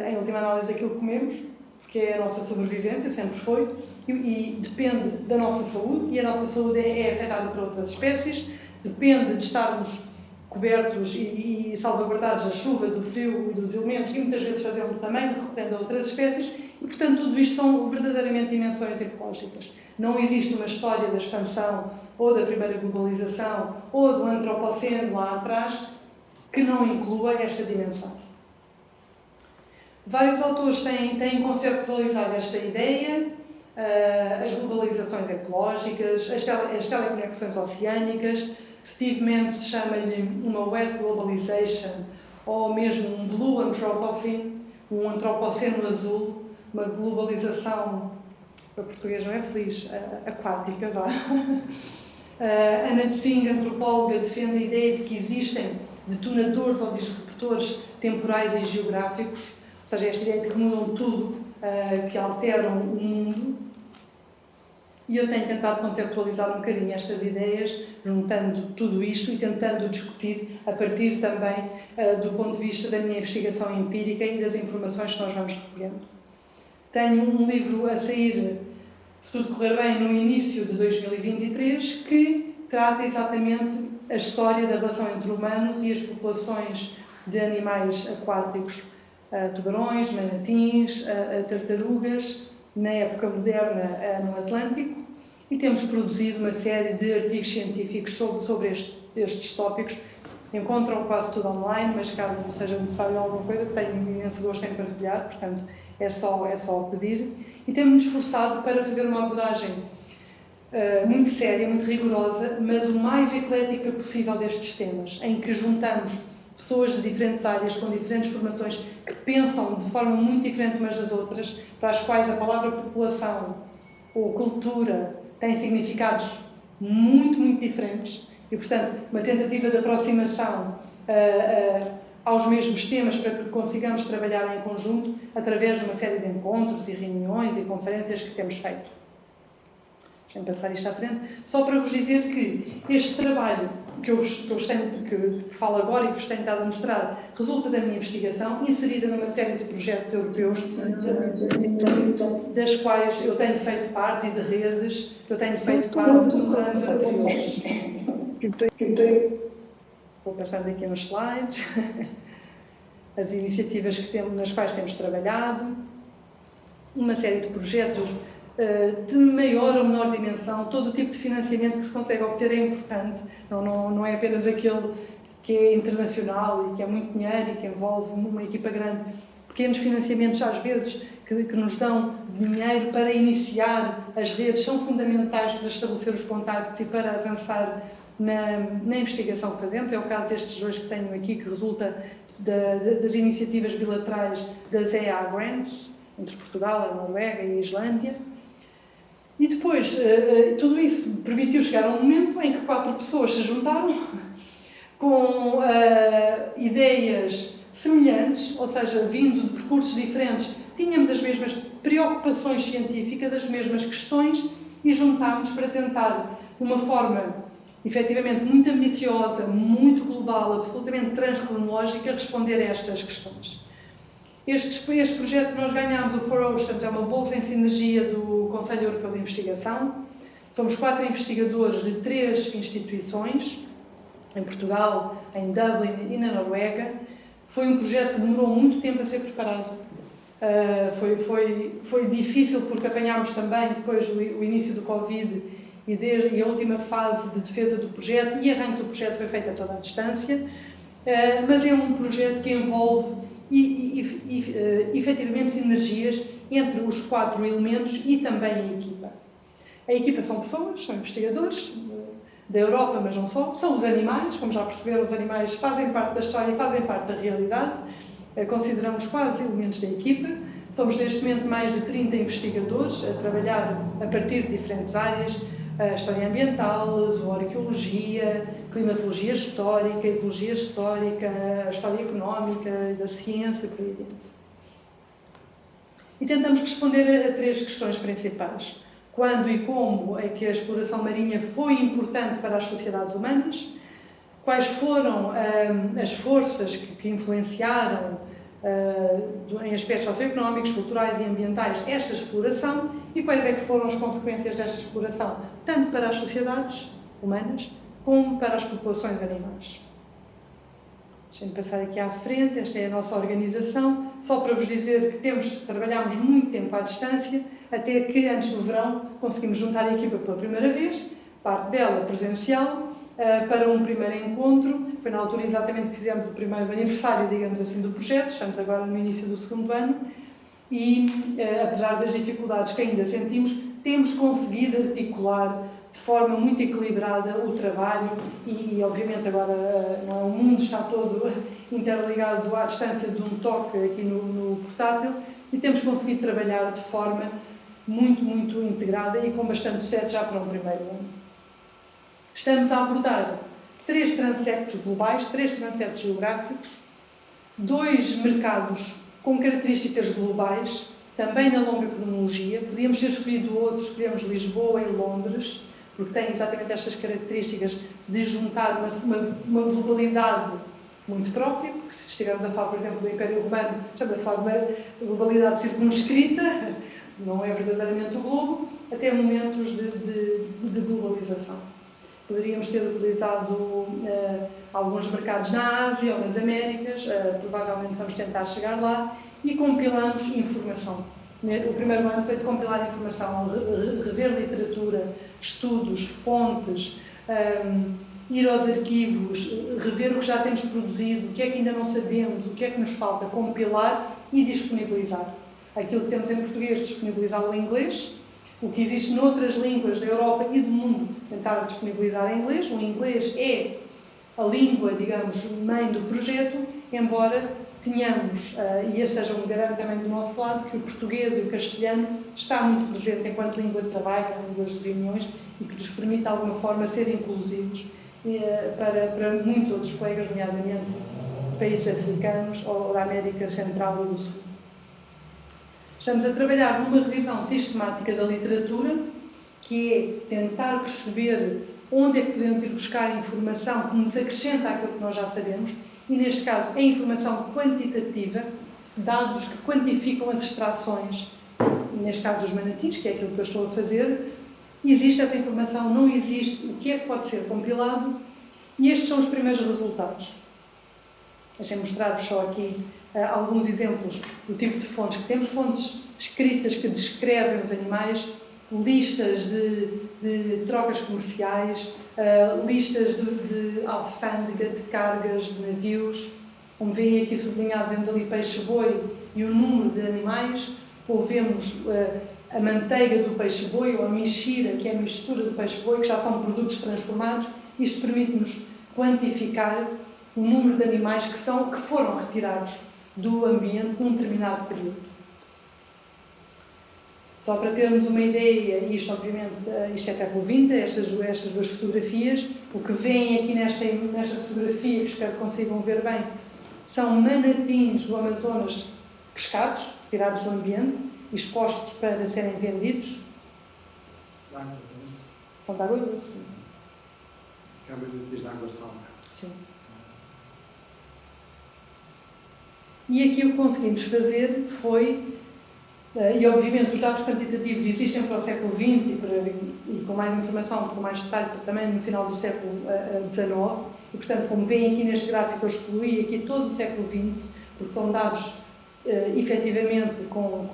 em última análise, daquilo que comemos, porque é a nossa sobrevivência, sempre foi, e depende da nossa saúde, e a nossa saúde é afetada por outras espécies, depende de estarmos cobertos e salvaguardados da chuva, do frio e dos elementos, e muitas vezes fazemos também, recorrendo a outras espécies, e portanto tudo isto são verdadeiramente dimensões ecológicas. Não existe uma história da expansão, ou da primeira globalização, ou do antropoceno lá atrás, que não inclua esta dimensão. Vários autores têm conceptualizado esta ideia, as globalizações ecológicas, as teleconexões oceânicas. Steve Mendes chama-lhe uma wet globalization, ou mesmo um blue anthropocene, um antropoceno azul, uma globalização, para português não é feliz, aquática, vá. Anna Tsing, antropóloga, defende a ideia de que existem detonadores ou disruptores temporais e geográficos, ou seja, esta ideia de que mudam tudo, que alteram o mundo. E eu tenho tentado conceptualizar um bocadinho estas ideias, juntando tudo isto e tentando discutir a partir também do ponto de vista da minha investigação empírica e das informações que nós vamos recolhendo. Tenho um livro a sair, se tudo correr bem, no início de 2023, que trata exatamente a história da relação entre humanos e as populações de animais aquáticos, tubarões, manatins, tartarugas, na época moderna no Atlântico, e temos produzido uma série de artigos científicos sobre estes tópicos. Encontram quase tudo online, mas caso seja necessário alguma coisa, tenho imenso gosto em partilhar, portanto é só pedir. E temos-nos esforçado para fazer uma abordagem muito séria, muito rigorosa, mas o mais eclética possível destes temas, em que juntamos pessoas de diferentes áreas, com diferentes formações, que pensam de forma muito diferente umas das outras, para as quais a palavra população ou cultura tem significados muito, muito diferentes, e, portanto, uma tentativa de aproximação aos mesmos temas para que consigamos trabalhar em conjunto através de uma série de encontros e reuniões e conferências que temos feito. Deixem-me passar isto à frente, só para vos dizer que este trabalho que falo agora e que vos tenho estado a mostrar resulta da minha investigação, inserida numa série de projetos europeus, das quais eu tenho feito parte, e de redes que eu tenho feito parte nos anos anteriores. Vou passando aqui uns slides. As iniciativas nas quais temos trabalhado, uma série de projetos de maior ou menor dimensão. Todo o tipo de financiamento que se consegue obter é importante, não é apenas aquele que é internacional e que é muito dinheiro e que envolve uma equipa grande. Pequenos financiamentos, às vezes, que nos dão dinheiro para iniciar as redes, são fundamentais para estabelecer os contactos e para avançar na investigação que fazemos. É o caso destes dois que tenho aqui, que resulta das iniciativas bilaterais das EA Grants, entre Portugal, a Noruega e a Islândia. E depois, tudo isso permitiu chegar a um momento em que 4 pessoas se juntaram com ideias semelhantes, ou seja, vindo de percursos diferentes, tínhamos as mesmas preocupações científicas, as mesmas questões, e juntámos para tentar, de uma forma efetivamente muito ambiciosa, muito global, absolutamente transcronológica, responder a estas questões. Este projeto que nós ganhámos, o 4Oceans, é uma bolsa em sinergia do Conselho Europeu de Investigação. Somos 4 investigadores de 3 instituições, em Portugal, em Dublin e na Noruega. Foi um projeto que demorou muito tempo a ser preparado. Foi difícil porque apanhámos também depois o início do Covid e a última fase de defesa do projeto, e arranque do projeto foi feito a toda a distância, mas é um projeto que envolve efetivamente sinergias entre os 4 elementos e também a equipa. A equipa são pessoas, são investigadores da Europa, mas não só, são os animais, como já perceberam, os animais fazem parte da história e fazem parte da realidade, consideramos quase elementos da equipa. Somos neste momento mais de 30 investigadores a trabalhar a partir de diferentes áreas, a história ambiental, zooarqueologia, climatologia histórica, ecologia histórica, a história económica, da ciência, por aí dentro. E tentamos responder a 3 questões principais. Quando e como é que a exploração marinha foi importante para as sociedades humanas? Quais foram as forças que influenciaram em aspectos socioeconómicos, culturais e ambientais esta exploração e quais é que foram as consequências desta exploração, tanto para as sociedades humanas como para as populações animais. Deixem-me passar aqui à frente, esta é a nossa organização, só para vos dizer que trabalhámos muito tempo à distância, até que antes do verão conseguimos juntar a equipa pela primeira vez, parte dela presencial, para um primeiro encontro. Foi na altura exatamente que fizemos o primeiro aniversário, digamos assim, do projeto. Estamos agora no início do 2º ano e, apesar das dificuldades que ainda sentimos, temos conseguido articular de forma muito equilibrada o trabalho e obviamente agora não é, o mundo está todo interligado à distância de um toque aqui no portátil e temos conseguido trabalhar de forma muito, muito integrada e com bastante sucesso já para um primeiro ano. Estamos a abordar 3 transectos globais, 3 transectos geográficos, 2 mercados com características globais, também na longa cronologia. Podíamos ter escolhido outros, escolhemos Lisboa e Londres, porque têm exatamente estas características de juntar uma globalidade muito própria, porque se estivermos a falar, por exemplo, do Império Romano, estamos a falar de uma globalidade circunscrita, não é verdadeiramente o globo, até momentos de globalização. Poderíamos ter utilizado alguns mercados na Ásia ou nas Américas, provavelmente vamos tentar chegar lá, e compilamos informação. O primeiro ano foi de compilar informação, rever literatura, estudos, fontes, ir aos arquivos, rever o que já temos produzido, o que é que ainda não sabemos, o que é que nos falta, compilar e disponibilizar. Aquilo que temos em português, disponibilizá-lo em inglês. O que existe noutras línguas da Europa e do mundo, tentar disponibilizar em inglês. O inglês é a língua, digamos, mãe do projeto, embora tenhamos, e esse seja um garante também do nosso lado, que o português e o castelhano está muito presente enquanto língua de trabalho, línguas de reuniões, e que nos permite, de alguma forma, ser inclusivos para muitos outros colegas, nomeadamente de países africanos ou da América Central e do Sul. Estamos a trabalhar numa revisão sistemática da literatura, que é tentar perceber onde é que podemos ir buscar informação que nos acrescenta àquilo que nós já sabemos, e neste caso é informação quantitativa, dados que quantificam as extrações, neste caso dos manatins, que é aquilo que eu estou a fazer. Existe essa informação, não existe, o que é que pode ser compilado, e estes são os primeiros resultados. Deixem-me mostrar-vos só aqui alguns exemplos do tipo de fontes que temos. Fontes escritas que descrevem os animais, listas de trocas comerciais, listas de alfândega, de cargas, de navios. Como veem aqui sublinhado, vemos ali peixe-boi e o número de animais, ou vemos a manteiga do peixe-boi ou a mixira, que é a mistura do peixe-boi, que já são produtos transformados. Isto permite-nos quantificar o número de animais que foram retirados do ambiente num determinado período. Só para termos uma ideia, e isto obviamente, isto é século XX, estas 2 fotografias, o que veem aqui nesta fotografia, que espero que consigam ver bem, são manatins do Amazonas pescados, retirados do ambiente, expostos para serem vendidos. Água doce. São de água doce. Câmara de água salga. Sim. E aqui o que conseguimos fazer foi, e obviamente os dados quantitativos existem para o século XX e com mais informação, com mais detalhe, também no final do século XIX, e portanto, como veem aqui neste gráfico, eu excluí aqui todo o século XX, porque são dados efetivamente com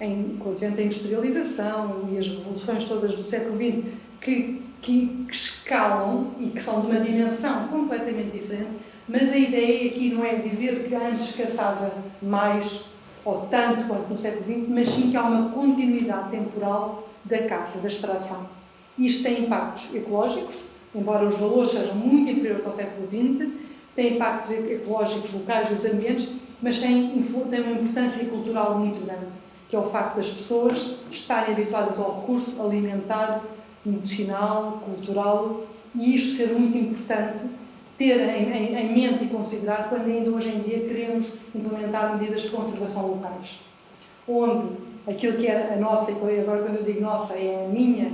o advento da industrialização e as revoluções todas do século XX que escalam e que são de uma dimensão completamente diferente, mas a ideia aqui não é dizer que antes caçava mais ou tanto quanto no século XX, mas sim que há uma continuidade temporal da caça, da extração. Isto tem impactos ecológicos, embora os valores sejam muito inferiores ao século XX, tem impactos ecológicos locais dos ambientes mas tem uma importância cultural muito grande, que é o facto das pessoas estarem habituadas ao recurso alimentar, medicinal, cultural, e isto ser muito importante ter em mente e considerar quando ainda hoje em dia queremos implementar medidas de conservação locais, onde aquilo que é a nossa, e agora quando eu digo nossa, é a minha,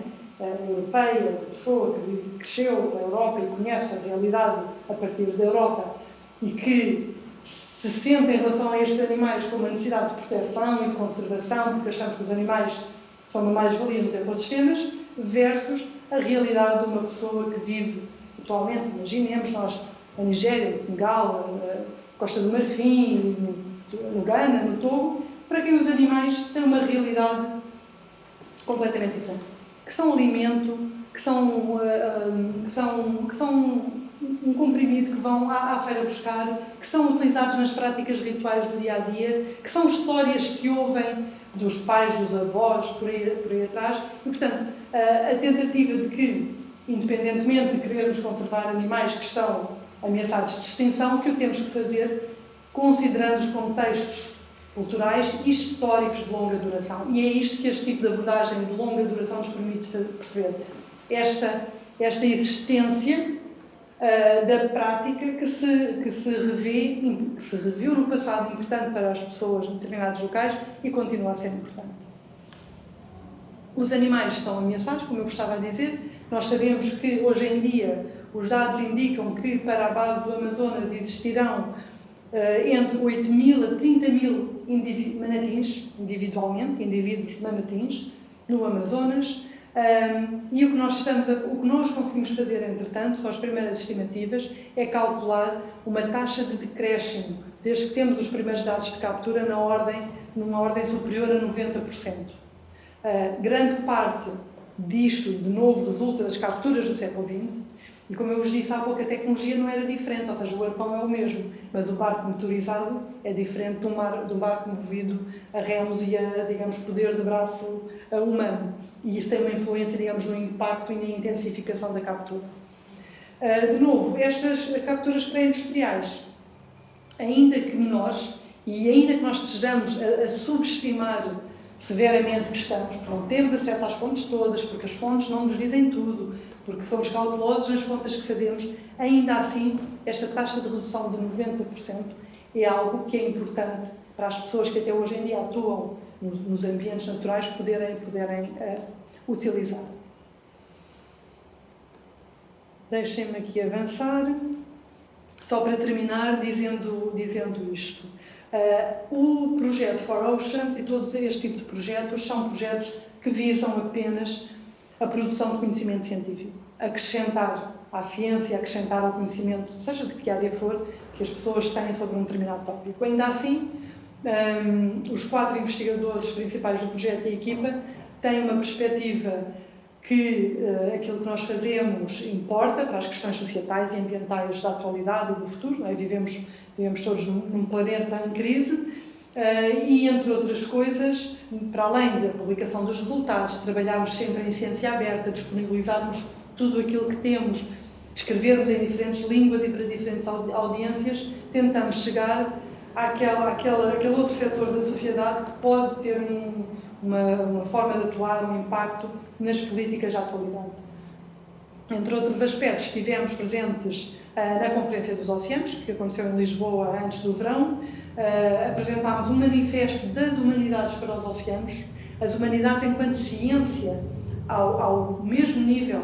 europeia, de pessoa que cresceu na Europa e conhece a realidade a partir da Europa e que se sente em relação a estes animais com uma necessidade de proteção e de conservação, porque achamos que os animais são uma mais-valia nos ecossistemas, versus a realidade de uma pessoa que vive atualmente, imaginemos nós, na Nigéria, no Senegal, na Costa do Marfim, no Ghana, no Togo, para quem os animais têm uma realidade completamente diferente, que são alimento, que são um comprimido que vão à feira buscar, que são utilizados nas práticas rituais do dia-a-dia, que são histórias que ouvem dos pais, dos avós, por aí atrás, e, portanto, a tentativa de que, independentemente de querermos conservar animais que estão ameaçados de extinção, que o temos que fazer considerando os contextos culturais e históricos de longa duração. E é isto que este tipo de abordagem de longa duração nos permite perceber. Esta existência da prática que se reviu no passado importante para as pessoas de determinados locais e continua a ser importante. Os animais estão ameaçados, como eu estava a dizer. Nós sabemos que hoje em dia os dados indicam que para a base do Amazonas existirão entre 8.000 a 30.000 manatins, indivíduos manatins, no Amazonas. E o que nós conseguimos fazer, entretanto, são as primeiras estimativas, é calcular uma taxa de decréscimo, desde que temos os primeiros dados de captura, numa ordem superior a 90%. Grande parte disto, de novo, resulta das capturas do século XX, e como eu vos disse há pouco, a tecnologia não era diferente, ou seja, o arpão é o mesmo, mas o barco motorizado é diferente de um barco movido a remos e a, digamos, poder de braço humano. E isso tem uma influência, digamos, no impacto e na intensificação da captura. De novo, estas capturas pré-industriais, ainda que menores, e ainda que nós estejamos a subestimar severamente que estamos, porque não temos acesso às fontes todas, porque as fontes não nos dizem tudo, porque somos cautelosos nas contas que fazemos, ainda assim, esta taxa de redução de 90% é algo que é importante para as pessoas que até hoje em dia atuam nos ambientes naturais poderem utilizar. Deixem-me aqui avançar, só para terminar dizendo isto. O projeto 4Oceans e todos este tipo de projetos são projetos que visam apenas a produção de conhecimento científico, acrescentar à ciência, acrescentar ao conhecimento, seja de que área for, que as pessoas têm sobre um determinado tópico. Ainda assim, os 4 investigadores principais do projeto e a equipa têm uma perspectiva que aquilo que nós fazemos importa para as questões societais e ambientais da atualidade e do futuro, não é? Vivemos todos num planeta em crise e, entre outras coisas, para além da publicação dos resultados, trabalharmos sempre em ciência aberta, disponibilizarmos tudo aquilo que temos, escrevermos em diferentes línguas e para diferentes audiências, tentamos chegar àquele outro setor da sociedade que pode ter uma forma de atuar, um impacto nas políticas da atualidade. Entre outros aspectos, estivemos presentes na Conferência dos Oceanos, que aconteceu em Lisboa antes do verão. Apresentámos um manifesto das humanidades para os oceanos, as humanidades enquanto ciência ao mesmo nível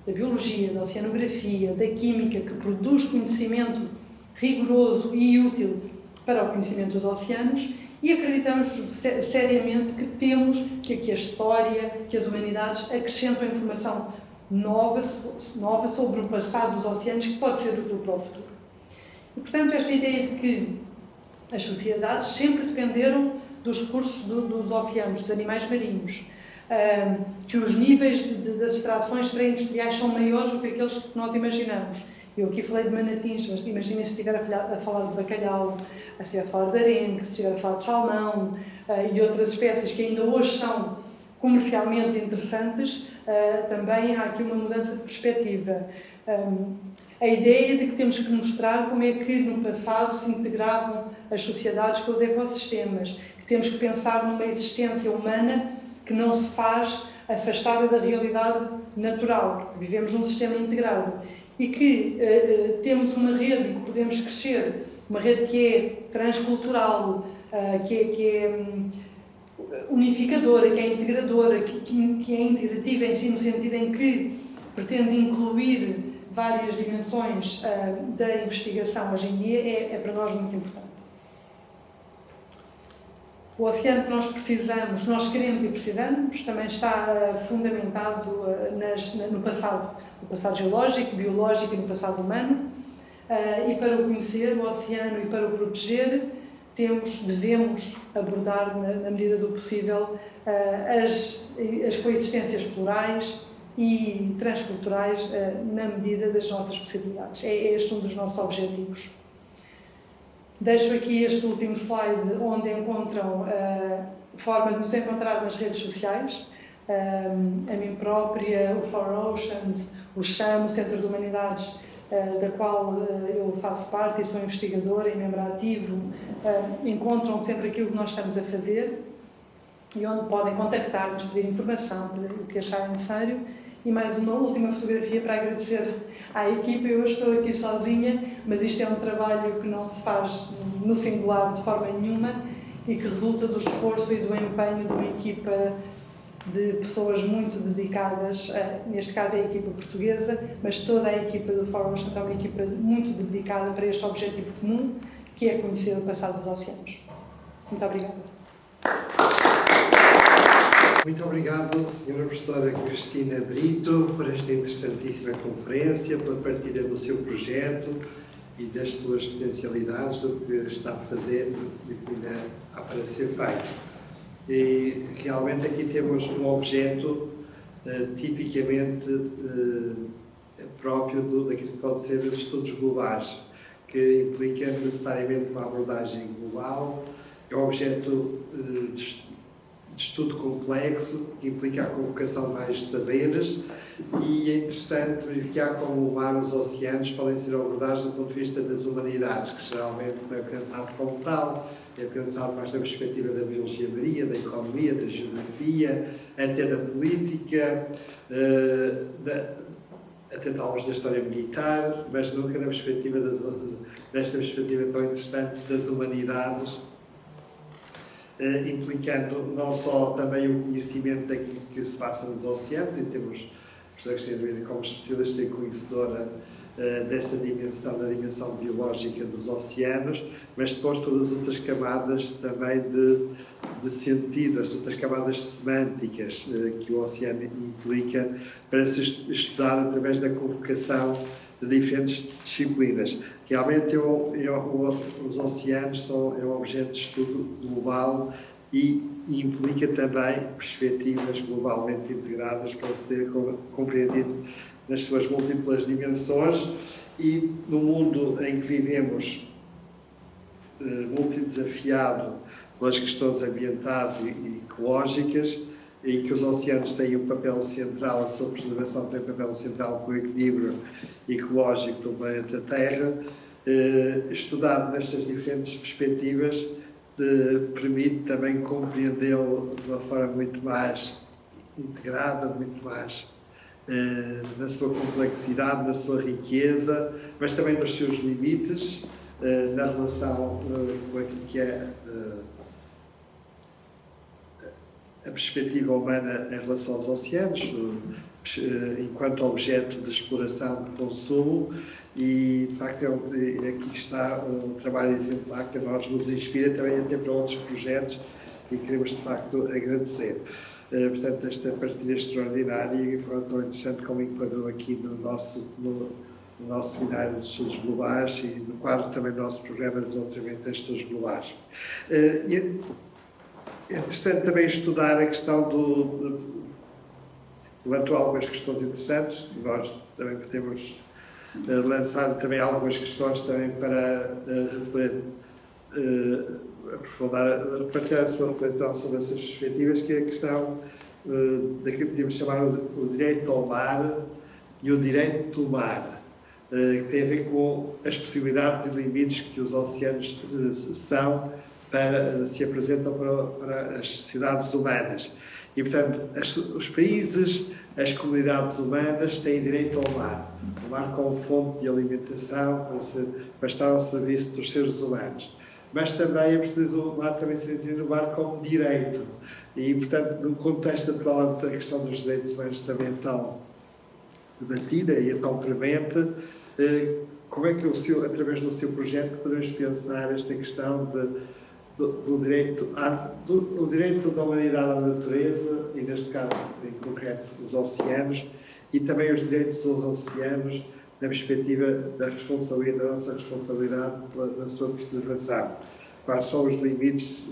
da biologia, da oceanografia, da química, que produz conhecimento rigoroso e útil para o conhecimento dos oceanos, e acreditamos seriamente que temos que a história, que as humanidades acrescentam informação nova sobre o passado dos oceanos que pode ser útil para o futuro. E, portanto, esta ideia de que as sociedades sempre dependeram dos recursos dos oceanos, dos animais marinhos, que os níveis das extrações pré-industriais são maiores do que aqueles que nós imaginamos. Eu aqui falei de manatins, mas imaginem se estiver a falar de bacalhau, se estiver a falar de arenque, se estiver a falar de salmão e outras espécies que ainda hoje são comercialmente interessantes, também há aqui uma mudança de perspectiva. a ideia de que temos que mostrar como é que no passado se integravam as sociedades com os ecossistemas, que temos que pensar numa existência humana que não se faz afastada da realidade natural, que vivemos num sistema integrado e que temos uma rede e que podemos crescer, uma rede que é transcultural, que é unificadora, que é integradora, que é integrativa em si, no sentido em que pretende incluir várias dimensões da investigação hoje em dia, é para nós muito importante. O oceano que nós precisamos, nós queremos e precisamos, também está fundamentado no passado geológico, biológico e no passado humano, e para o conhecer, o oceano, e para o proteger, devemos abordar, na medida do possível, as coexistências plurais e transculturais na medida das nossas possibilidades. É este um dos nossos objetivos. Deixo aqui este último slide onde encontram forma de nos encontrar nas redes sociais, a mim própria, o For Oceans, o CHAM, o Centro de Humanidades, da qual eu faço parte e sou investigadora e membro ativo, encontram sempre aquilo que nós estamos a fazer e onde podem contactar-nos, pedir informação, o que acharem necessário. E mais uma última fotografia para agradecer à equipa. Eu estou aqui sozinha, mas isto é um trabalho que não se faz no singular de forma nenhuma e que resulta do esforço e do empenho de uma equipa de pessoas muito dedicadas, neste caso é a equipa portuguesa, mas toda a equipa do For Oceans é uma equipa muito dedicada para este objetivo comum, que é conhecer o passado dos oceanos. Muito obrigada. Muito obrigado, Sra. Professora Cristina Brito, por esta interessantíssima conferência, pela partilha do seu projeto e das suas potencialidades, do que está a fazer e que ainda há para ser feito. E realmente aqui temos um objeto tipicamente próprio daquilo que pode ser os estudos globais, que implica necessariamente uma abordagem global, é um objeto de estudo complexo, que implica a convocação de mais saberes, e é interessante verificar como o mar e os oceanos podem ser abordados do ponto de vista das humanidades, que geralmente não é pensado como tal, é pensado mais da perspectiva da biologia marinha, da economia, da geografia, até da política, até talvez da história militar, mas nunca na perspectiva desta perspectiva tão interessante das humanidades, implicando não só também o conhecimento daquilo que se passa nos oceanos, e temos a professora Cristina Brito como especialista e conhecedora dessa dimensão, da dimensão biológica dos oceanos, mas depois todas as outras camadas também de sentido, as outras camadas semânticas que o oceano implica para se estudar através da convocação de diferentes disciplinas. Realmente os oceanos é um objeto de estudo global e implica também perspectivas globalmente integradas para ser compreendido nas suas múltiplas dimensões, e no mundo em que vivemos multidesafiado pelas questões ambientais e ecológicas, em que os oceanos têm um papel central, a sua preservação tem um papel central para o equilíbrio ecológico do planeta Terra, estudado nestas diferentes perspectivas, permite também compreendê-lo de uma forma muito mais integrada, muito mais na sua complexidade, na sua riqueza, mas também nos seus limites, na relação com aquilo que é a perspectiva humana em relação aos oceanos, enquanto objeto de exploração, de consumo, e de facto aqui está um trabalho exemplar que a nós nos inspira também até para outros projetos, e queremos de facto agradecer. Portanto, esta partilha extraordinária, e foi tão interessante como enquadrou aqui no nosso seminário de estudos globais e no quadro também do nosso programa de doutoramento em estudos globais. É interessante também estudar a questão levantou algumas questões interessantes, que nós também temos lançado também algumas questões também para aprofundar, partilhar a sua reflexão sobre essas perspectivas, que é a questão daquilo que podemos chamar o direito ao mar e o direito do mar. que tem a ver com as possibilidades e limites que os oceanos se apresentam para as sociedades humanas. E, portanto, os países, as comunidades humanas têm direito ao mar. O mar como fonte de alimentação para estar ao serviço dos seres humanos. Mas também é preciso o mar também ser entendido o mar como direito. E, portanto, no contexto atual, a questão dos direitos humanos também é tão debatida e é tão premente. Como é que, através do seu projeto, podemos pensar esta questão do direito da humanidade à natureza, e neste caso, em concreto, os oceanos, e também os direitos dos oceanos na perspectiva da nossa responsabilidade na sua preservação? Quais são os limites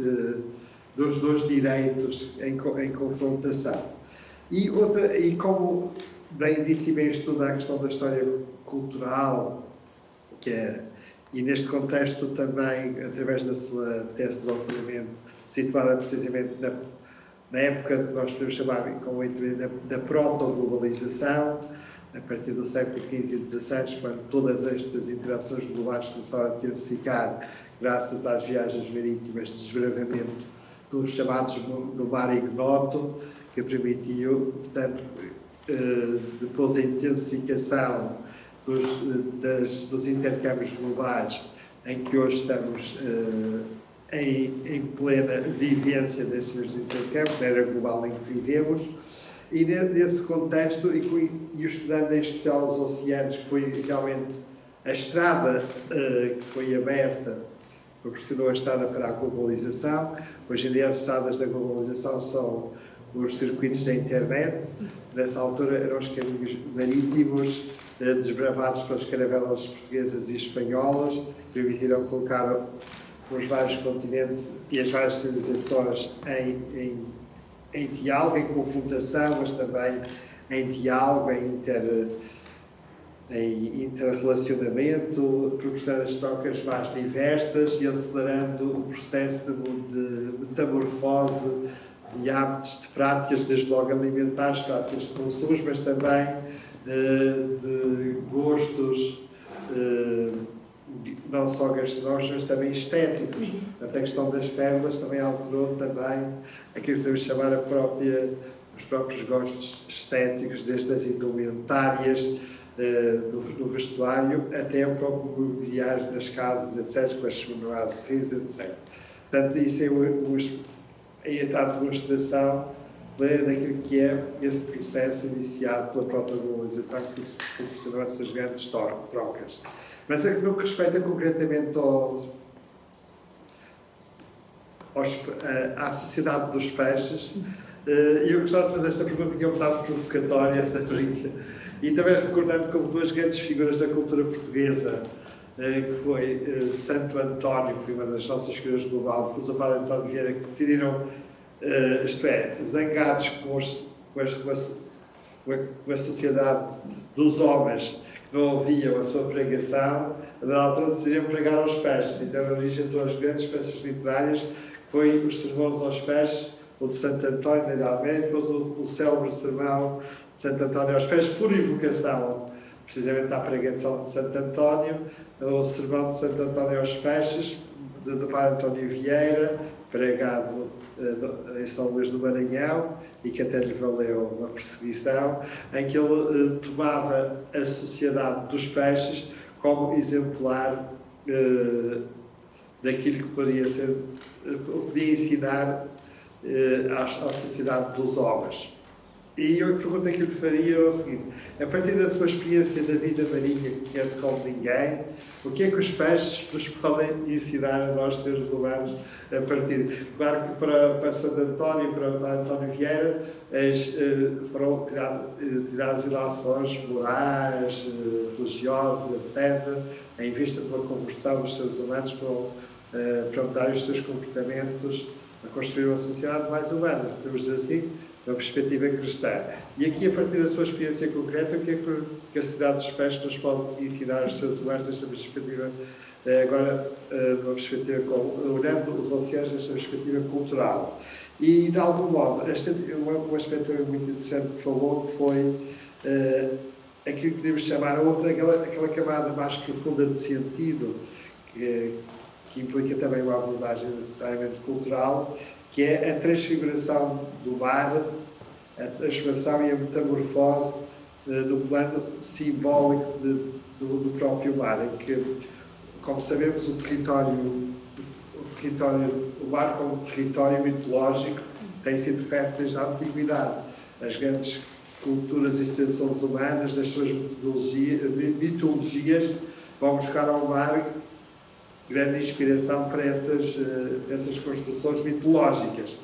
dos dois direitos em confrontação? E como bem disse e bem estuda a questão da história cultural, e neste contexto também, através da sua tese de doutoramento, situada precisamente na época que nós podemos chamar da proto-globalização, a partir do século XV e XVI, quando todas estas interações globais começaram a intensificar graças às viagens marítimas de desbravamento dos chamados do mar ignoto, que permitiu, portanto, depois a intensificação dos intercâmbios globais, em que hoje estamos em plena vivência desses intercâmbios, na era global em que vivemos, e nesse contexto, e estudando em especial os oceanos, que foi realmente a estrada que foi aberta, proporcionou a estrada para a globalização. Hoje em dia as estradas da globalização são os circuitos da internet. Nessa altura eram os caminhos marítimos desbravados pelas caravelas portuguesas e espanholas, que permitiram colocar os vários continentes e as várias civilizações em diálogo, em confrontação, mas também em diálogo, em interrelacionamento, proporcionando as trocas mais diversas e acelerando o processo de metamorfose de hábitos, de práticas, desde logo alimentares, práticas de consumo, mas também de gostos, não só gastronómicos, mas também estéticos. Portanto, a questão das pérolas também alterou também aquilo que devemos chamar os próprios gostos estéticos, desde as indumentárias, do vestuário, até o próprio mobiliário das casas, etc., com as manuais, etc. Portanto, isso aí está a demonstração daquilo que é esse processo iniciado pela própria globalização, que proporcionou essas grandes trocas. Mas no que respeita concretamente à sociedade dos peixes, eu gostava de fazer esta pergunta, que é um pedaço provocatória da brinca, e também recordando como duas grandes figuras da cultura portuguesa, que foi Santo António, que foi uma das nossas figuras globais, depois o Padre António Vieira, que decidiram, zangados com a sociedade dos homens, que não ouviam a sua pregação, na altura decidiram pregar aos peixes. Então, a origem de duas grandes peças literárias, que foi os Sermões aos Peixes, o de Santo António, na Idade Média, e depois o célebre sermão de Santo António aos Peixes, por invocação, precisamente à pregação de Santo António, o sermão de Santo António aos Peixes, do Padre António Vieira, pregado em São Luís do Maranhão, e que até lhe valeu uma perseguição, em que ele tomava a sociedade dos peixes como exemplar daquilo que podia ensinar à sociedade dos homens. E eu pergunto que lhe faria o seguinte: a partir da sua experiência da vida marinha, que conhece como ninguém, o que é que os peixes nos podem ensinar a nós, seres humanos, a partir? Claro que para Santo António e para António Vieira foram tiradas ilações morais, religiosas, etc., em vista de uma conversão dos seres humanos para mudarem os seus comportamentos, a construir uma sociedade mais humana, podemos dizer assim, uma perspectiva cristã. E aqui, a partir da sua experiência concreta, o que é que a sociedade dos peixes nos pode ensinar aos seres humanos nesta perspectiva, agora, numa perspectiva, olhando os oceanos nesta perspectiva cultural? E, de algum modo, um aspecto muito interessante que falou, que foi aquilo que podemos chamar a outra, aquela camada mais profunda de sentido, que implica também uma abordagem necessariamente cultural, que é a transfiguração do mar, a transformação e a metamorfose no plano simbólico do próprio mar, em que, como sabemos, o mar como território mitológico tem sido fértil desde a antiguidade. As grandes culturas e civilizações humanas, das suas mitologias, vão buscar ao mar grande inspiração para essas construções mitológicas,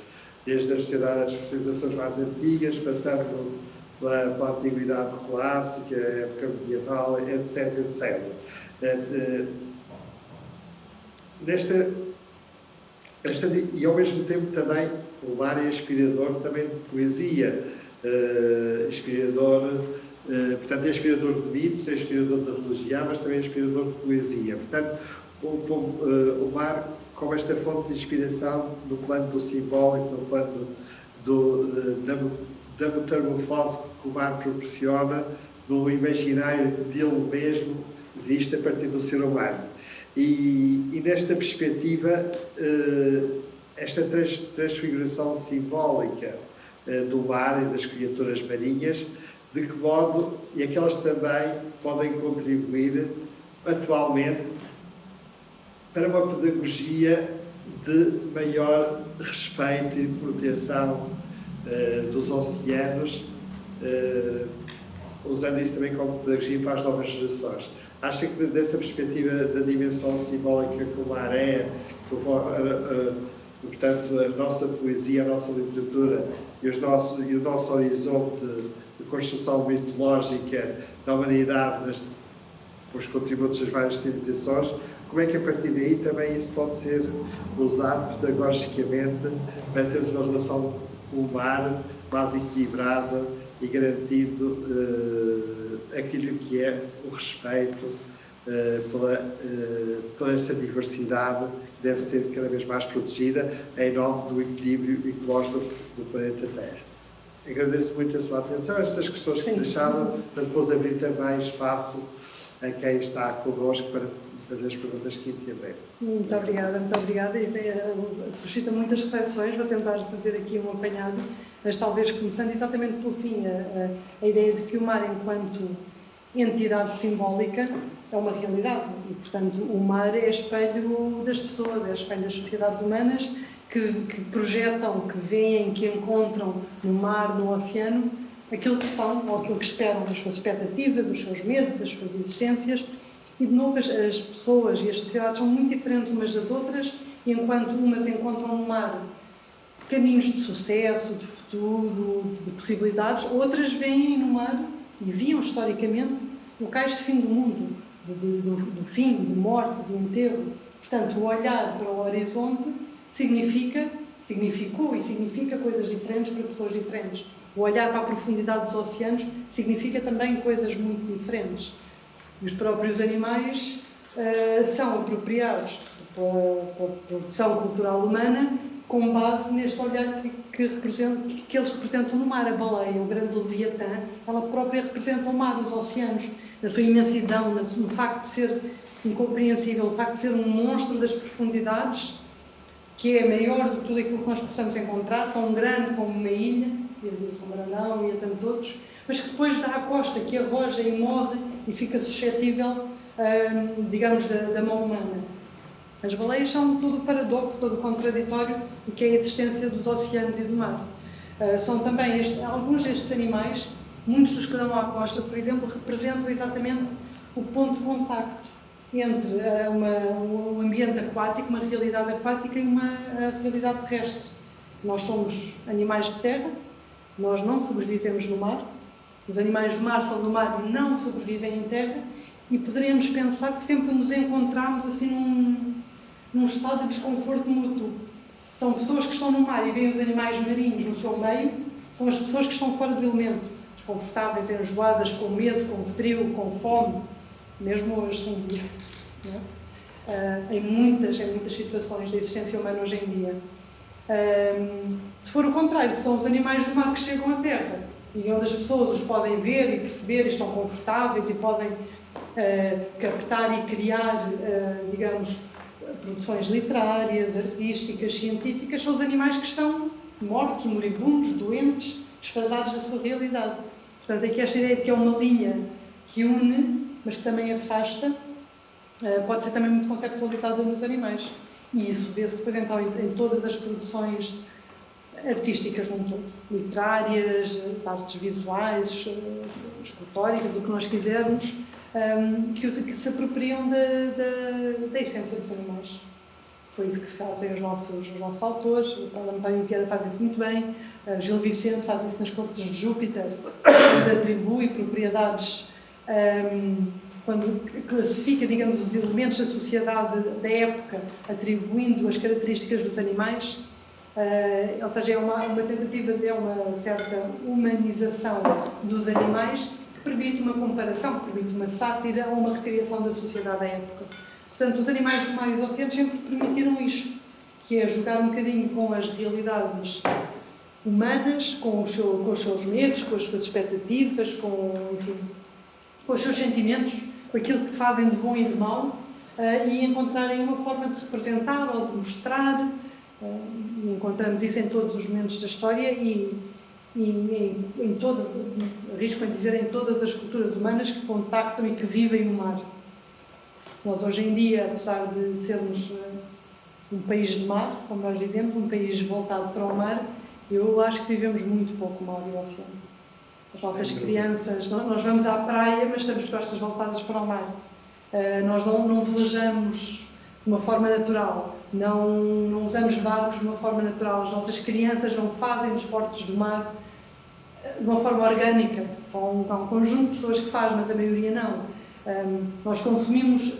desde as civilizações mais antigas, passando pela antiguidade clássica, a época medieval, etc. E ao mesmo tempo também o mar é inspirador também de poesia, portanto é inspirador de mitos, é inspirador de religião, mas também é inspirador de poesia. Portanto, o mar como esta fonte de inspiração no plano do simbólico, no plano da metamorfose que o mar proporciona no imaginário dele mesmo, visto a partir do ser humano. E nesta perspectiva, esta transfiguração simbólica do mar e das criaturas marinhas, de que modo, e aquelas também podem contribuir atualmente para uma pedagogia de maior respeito e proteção dos oceanos, usando isso também como pedagogia para as novas gerações. Acho que dessa perspectiva da dimensão simbólica que o mar é, portanto, a nossa poesia, a nossa literatura e o nosso horizonte de construção mitológica da humanidade, com os contributos das várias civilizações, como é que a partir daí também isso pode ser usado pedagogicamente para termos uma relação com o mar mais equilibrada e garantindo aquilo que é o respeito pela essa diversidade que deve ser cada vez mais protegida em nome do equilíbrio ecológico do planeta Terra. Agradeço muito a sua atenção, estas questões que deixaram, para depois abrir também espaço a quem está connosco para fazer as perguntas que entender. Muito obrigada. Suscita muitas reflexões, vou tentar fazer aqui um apanhado, mas talvez começando exatamente pelo fim, a ideia de que o mar, enquanto entidade simbólica, é uma realidade e, portanto, o mar é espelho das pessoas, é espelho das sociedades humanas que projetam, que veem, que encontram no mar, no oceano, aquilo que são ou aquilo que esperam, as suas expectativas, os seus medos, as suas existências. E, de novo, as pessoas e as sociedades são muito diferentes umas das outras, e enquanto umas encontram no mar caminhos de sucesso, de futuro, de possibilidades, outras veem no mar, e viam historicamente, locais de fim do mundo, do fim, de morte, do enterro. Portanto, o olhar para o horizonte significou e significa coisas diferentes para pessoas diferentes. O olhar para a profundidade dos oceanos significa também coisas muito diferentes. E os próprios animais são apropriados pela produção cultural humana com base neste olhar que eles representam no mar. A baleia, o grande leviatã, ela própria representa o mar, os oceanos, na sua imensidão, no facto de ser incompreensível, no facto de ser um monstro das profundidades, que é maior do que tudo aquilo que nós possamos encontrar, tão grande como uma ilha, e a São Brandão e a tantos outros, mas que depois dá à costa, que arroja e morre e fica suscetível, digamos, da mão humana. As baleias são todo o paradoxo, todo o contraditório do que é a existência dos oceanos e do mar. São também alguns destes animais, muitos dos que dão à costa, por exemplo, representam exatamente o ponto de contacto entre um ambiente aquático, uma realidade aquática e uma realidade terrestre. Nós somos animais de terra, nós não sobrevivemos no mar, os animais do mar são do mar e não sobrevivem em terra, e poderíamos pensar que sempre nos encontramos assim num estado de desconforto mútuo. São pessoas que estão no mar e veem os animais marinhos no seu meio, são as pessoas que estão fora do elemento, desconfortáveis, enjoadas, com medo, com frio, com fome, mesmo hoje em dia, não é? Em muitas situações da existência humana hoje em dia. Se for o contrário, são os animais do mar que chegam à terra e onde as pessoas os podem ver e perceber e estão confortáveis e podem captar e criar, digamos, produções literárias, artísticas, científicas, são os animais que estão mortos, moribundos, doentes, desfasados da sua realidade. Portanto, aqui esta ideia de que é uma linha que une, mas que também afasta, pode ser também muito conceptualizada nos animais. E isso vê-se depois então em todas as produções artísticas num todo, literárias, de artes visuais, escultóricas, o que nós quisermos, que se apropriam da essência dos animais. Foi isso que fazem os nossos autores. O Paulo António Vieira faz isso muito bem, Gil Vicente faz isso nas Cortes de Júpiter, quando atribui propriedades, quando classifica, digamos, os elementos da sociedade da época, atribuindo as características dos animais. Ou seja, é uma tentativa de uma certa humanização dos animais que permite uma comparação, que permite uma sátira ou uma recriação da sociedade da época. Portanto, os animais do mar e dos oceanos sempre permitiram isto, que é jogar um bocadinho com as realidades humanas, com os seus medos, com as suas expectativas, enfim, com os seus sentimentos, com aquilo que fazem de bom e de mau, e encontrarem uma forma de representar ou de mostrar. Encontramos isso em todos os momentos da história e arrisco em dizer, em todas as culturas humanas que contactam e que vivem o mar. Nós hoje em dia, apesar de sermos um país de mar, como nós dizemos, um país voltado para o mar, eu acho que vivemos muito pouco o mar e o oceano. As nossas crianças, nós vamos à praia, mas estamos de costas voltadas para o mar. Nós não velejamos de uma forma natural, não usamos barcos de uma forma natural, as nossas crianças não fazem desportos do mar de uma forma orgânica. Há um conjunto de pessoas que faz, mas a maioria não. Nós consumimos,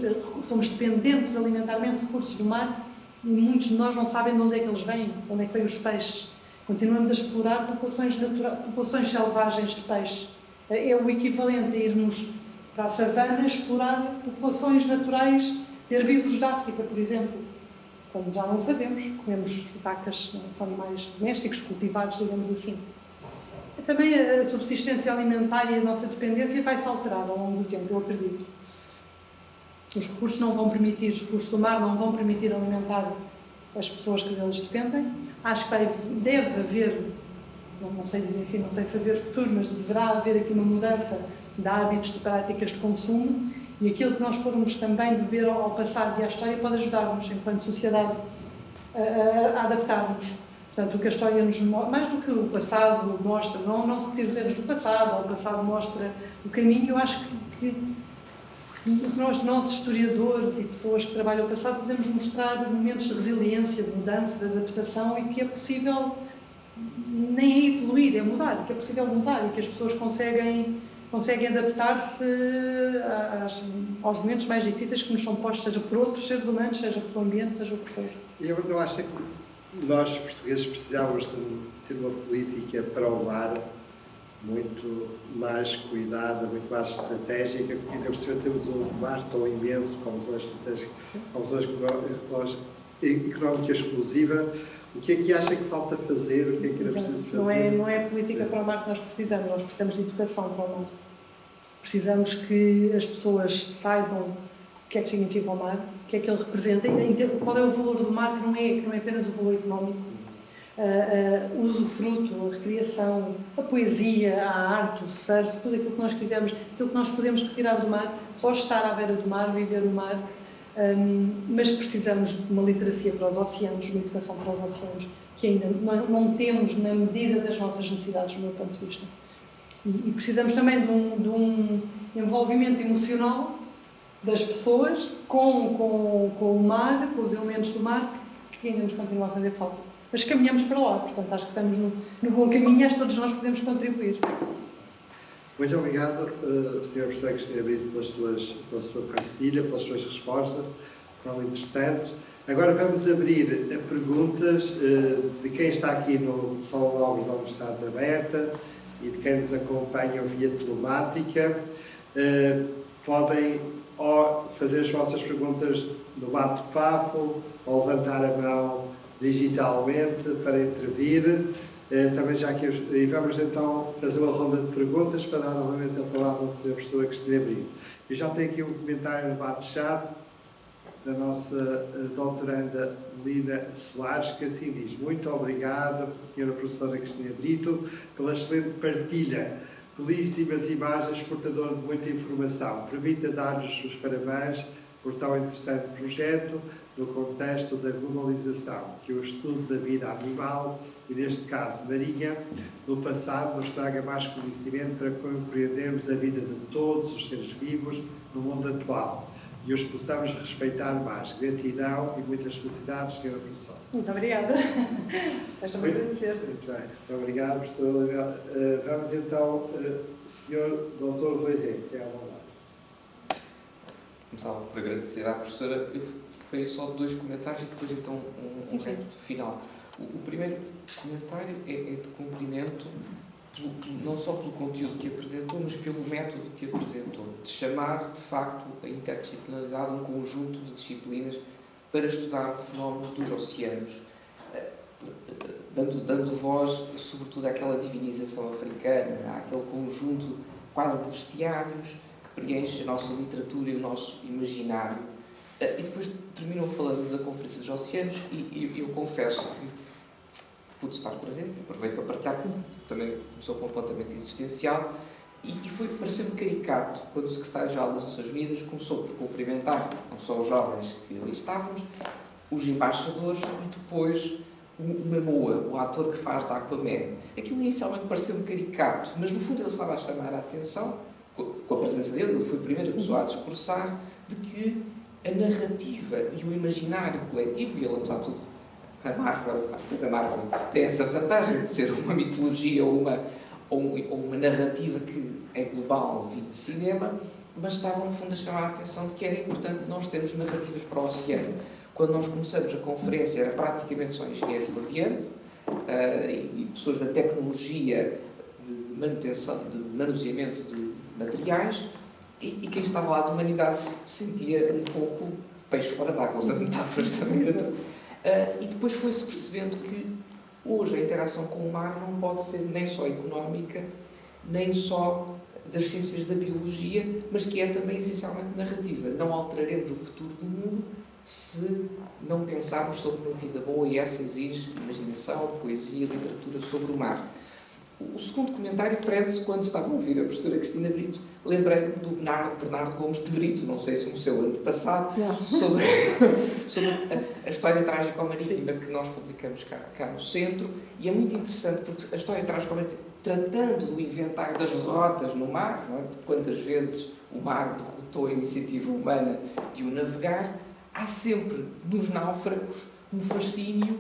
somos dependentes alimentarmente de recursos do mar e muitos de nós não sabem de onde é que eles vêm, de onde é que vêm os peixes. Continuamos a explorar populações selvagens de peixe. É o equivalente a irmos para a savana explorar populações naturais de herbívoros da África, por exemplo. Quando já não o fazemos, comemos vacas, são animais domésticos, cultivados, digamos assim. Também a subsistência alimentar e a nossa dependência vai-se alterar ao longo do tempo, eu acredito. Os recursos os recursos do mar não vão permitir alimentar as pessoas que deles dependem. Acho que deve haver, não sei dizer, enfim, não sei fazer futuro, mas deverá haver aqui uma mudança de hábitos, de práticas de consumo, e aquilo que nós formos também beber ao passado e à história pode ajudar-nos, enquanto sociedade, a adaptarmos. Portanto, o que a história nos mostra, mais do que o passado mostra, não repetir os erros do passado, ou o passado mostra o caminho, eu acho que nós, historiadores e pessoas que trabalham o passado, podemos mostrar momentos de resiliência, de mudança, de adaptação, e que é possível nem é evoluir, é mudar, que é possível mudar e que as pessoas conseguem adaptar-se aos momentos mais difíceis que nos são postos, seja por outros seres humanos, seja pelo ambiente, seja o que for. Eu não acho que nós, portugueses, precisávamos de ter uma política para o mar muito mais cuidada, muito mais estratégica, porque ainda por cima temos um mar tão imenso, como zona estratégica, como zona económica exclusiva. O que é que acha que falta fazer? O que é que era preciso fazer? Não é política para o mar que nós precisamos de educação para o mar. Precisamos que as pessoas saibam o que é que significa o mar, o que é que ele representa, qual é o valor do mar, que não é apenas o valor económico. O usufruto, a recriação, a poesia, a arte, o surf, tudo aquilo que nós quisermos, aquilo que nós podemos retirar do mar, só estar à beira do mar, viver o mar. Mas precisamos de uma literacia para os oceanos, uma educação para os oceanos, que ainda não temos na medida das nossas necessidades, do meu ponto de vista. E precisamos também de um envolvimento emocional das pessoas com o mar, com os elementos do mar, que ainda nos continua a fazer falta. Mas caminhamos para lá, portanto, acho que estamos no bom caminho e acho que todos nós podemos contribuir. Muito obrigado, Sra. Professora Cristina Brito, pela sua partilha, pelas suas respostas, tão interessantes. Agora vamos abrir a perguntas de quem está aqui no Salão Nobre da Universidade Aberta e de quem nos acompanha via telemática. Podem fazer as vossas perguntas no bate-papo ou levantar a mão digitalmente para intervir. Também já aqui, e vamos então fazer uma ronda de perguntas para dar novamente a palavra à Sra. Professora Cristina Brito. Eu já tenho aqui um comentário no bate-chat da nossa doutoranda Lina Soares, que assim diz: muito obrigado, Sra. Professora Cristina Brito, pela excelente partilha, belíssimas imagens, portador de muita informação. Permita dar-nos os parabéns por tão interessante projeto no contexto da globalização, que o estudo da vida animal, e neste caso marinha, no passado nos traga mais conhecimento para compreendermos a vida de todos os seres vivos no mundo atual e os possamos respeitar mais. Gratidão e muitas felicidades, Sra. Professora. Muito obrigada. Deixa-me agradecer. Muito bem. Muito obrigado, professora. Vamos então, Sr. Dr. Rui Rei, que é a vontade. Começava por agradecer à professora. Foi só 2 comentários e depois então um repto final. O primeiro comentário é de cumprimento, não só pelo conteúdo que apresentou, mas pelo método que apresentou, de chamar, de facto, a interdisciplinaridade um conjunto de disciplinas para estudar o fenómeno dos oceanos, dando voz, sobretudo, àquela divinização africana, àquele conjunto quase de bestiários que preenche a nossa literatura e o nosso imaginário. E depois terminou falando da Conferência dos Oceanos e eu confesso que pude estar presente, aproveito para partilhar, também começou com um apontamento existencial e pareceu-me caricato quando o secretário-geral das Nações Unidas começou por cumprimentar não só os jovens que ali estávamos, os embaixadores e depois o Momoa, o ator que faz da Aquaman. Aquilo inicialmente pareceu-me caricato, mas no fundo ele estava a chamar a atenção, com a presença dele, ele foi a primeira pessoa a discursar, de que a narrativa e o imaginário coletivo, e ele, apesar de tudo, a Marvel tem essa vantagem de ser uma mitologia ou uma narrativa que é global, vindo de cinema, mas estava, no fundo, a chamar a atenção de que era importante nós termos narrativas para o oceano. Quando nós começamos a conferência, era praticamente só engenheiros do ambiente e pessoas da tecnologia de manutenção, de manuseamento de materiais, e quem estava lá de humanidade sentia um pouco peixe fora d'água, usando metáforas também dentro. E depois foi-se percebendo que hoje a interação com o mar não pode ser nem só económica, nem só das ciências da biologia, mas que é também essencialmente narrativa. Não alteraremos o futuro do mundo se não pensarmos sobre uma vida boa, e essa exige imaginação, poesia, literatura sobre o mar. O segundo comentário prende-se quando estava a ouvir a professora Cristina Brito. Lembrei-me do Bernardo Gomes de Brito, não sei se no seu antepassado, sobre a história trágico-marítima que nós publicamos cá no centro. E é muito interessante porque a história trágico-marítima, tratando do inventário das derrotas no mar, não é? De quantas vezes o mar derrotou a iniciativa humana de o navegar, há sempre nos náufragos um fascínio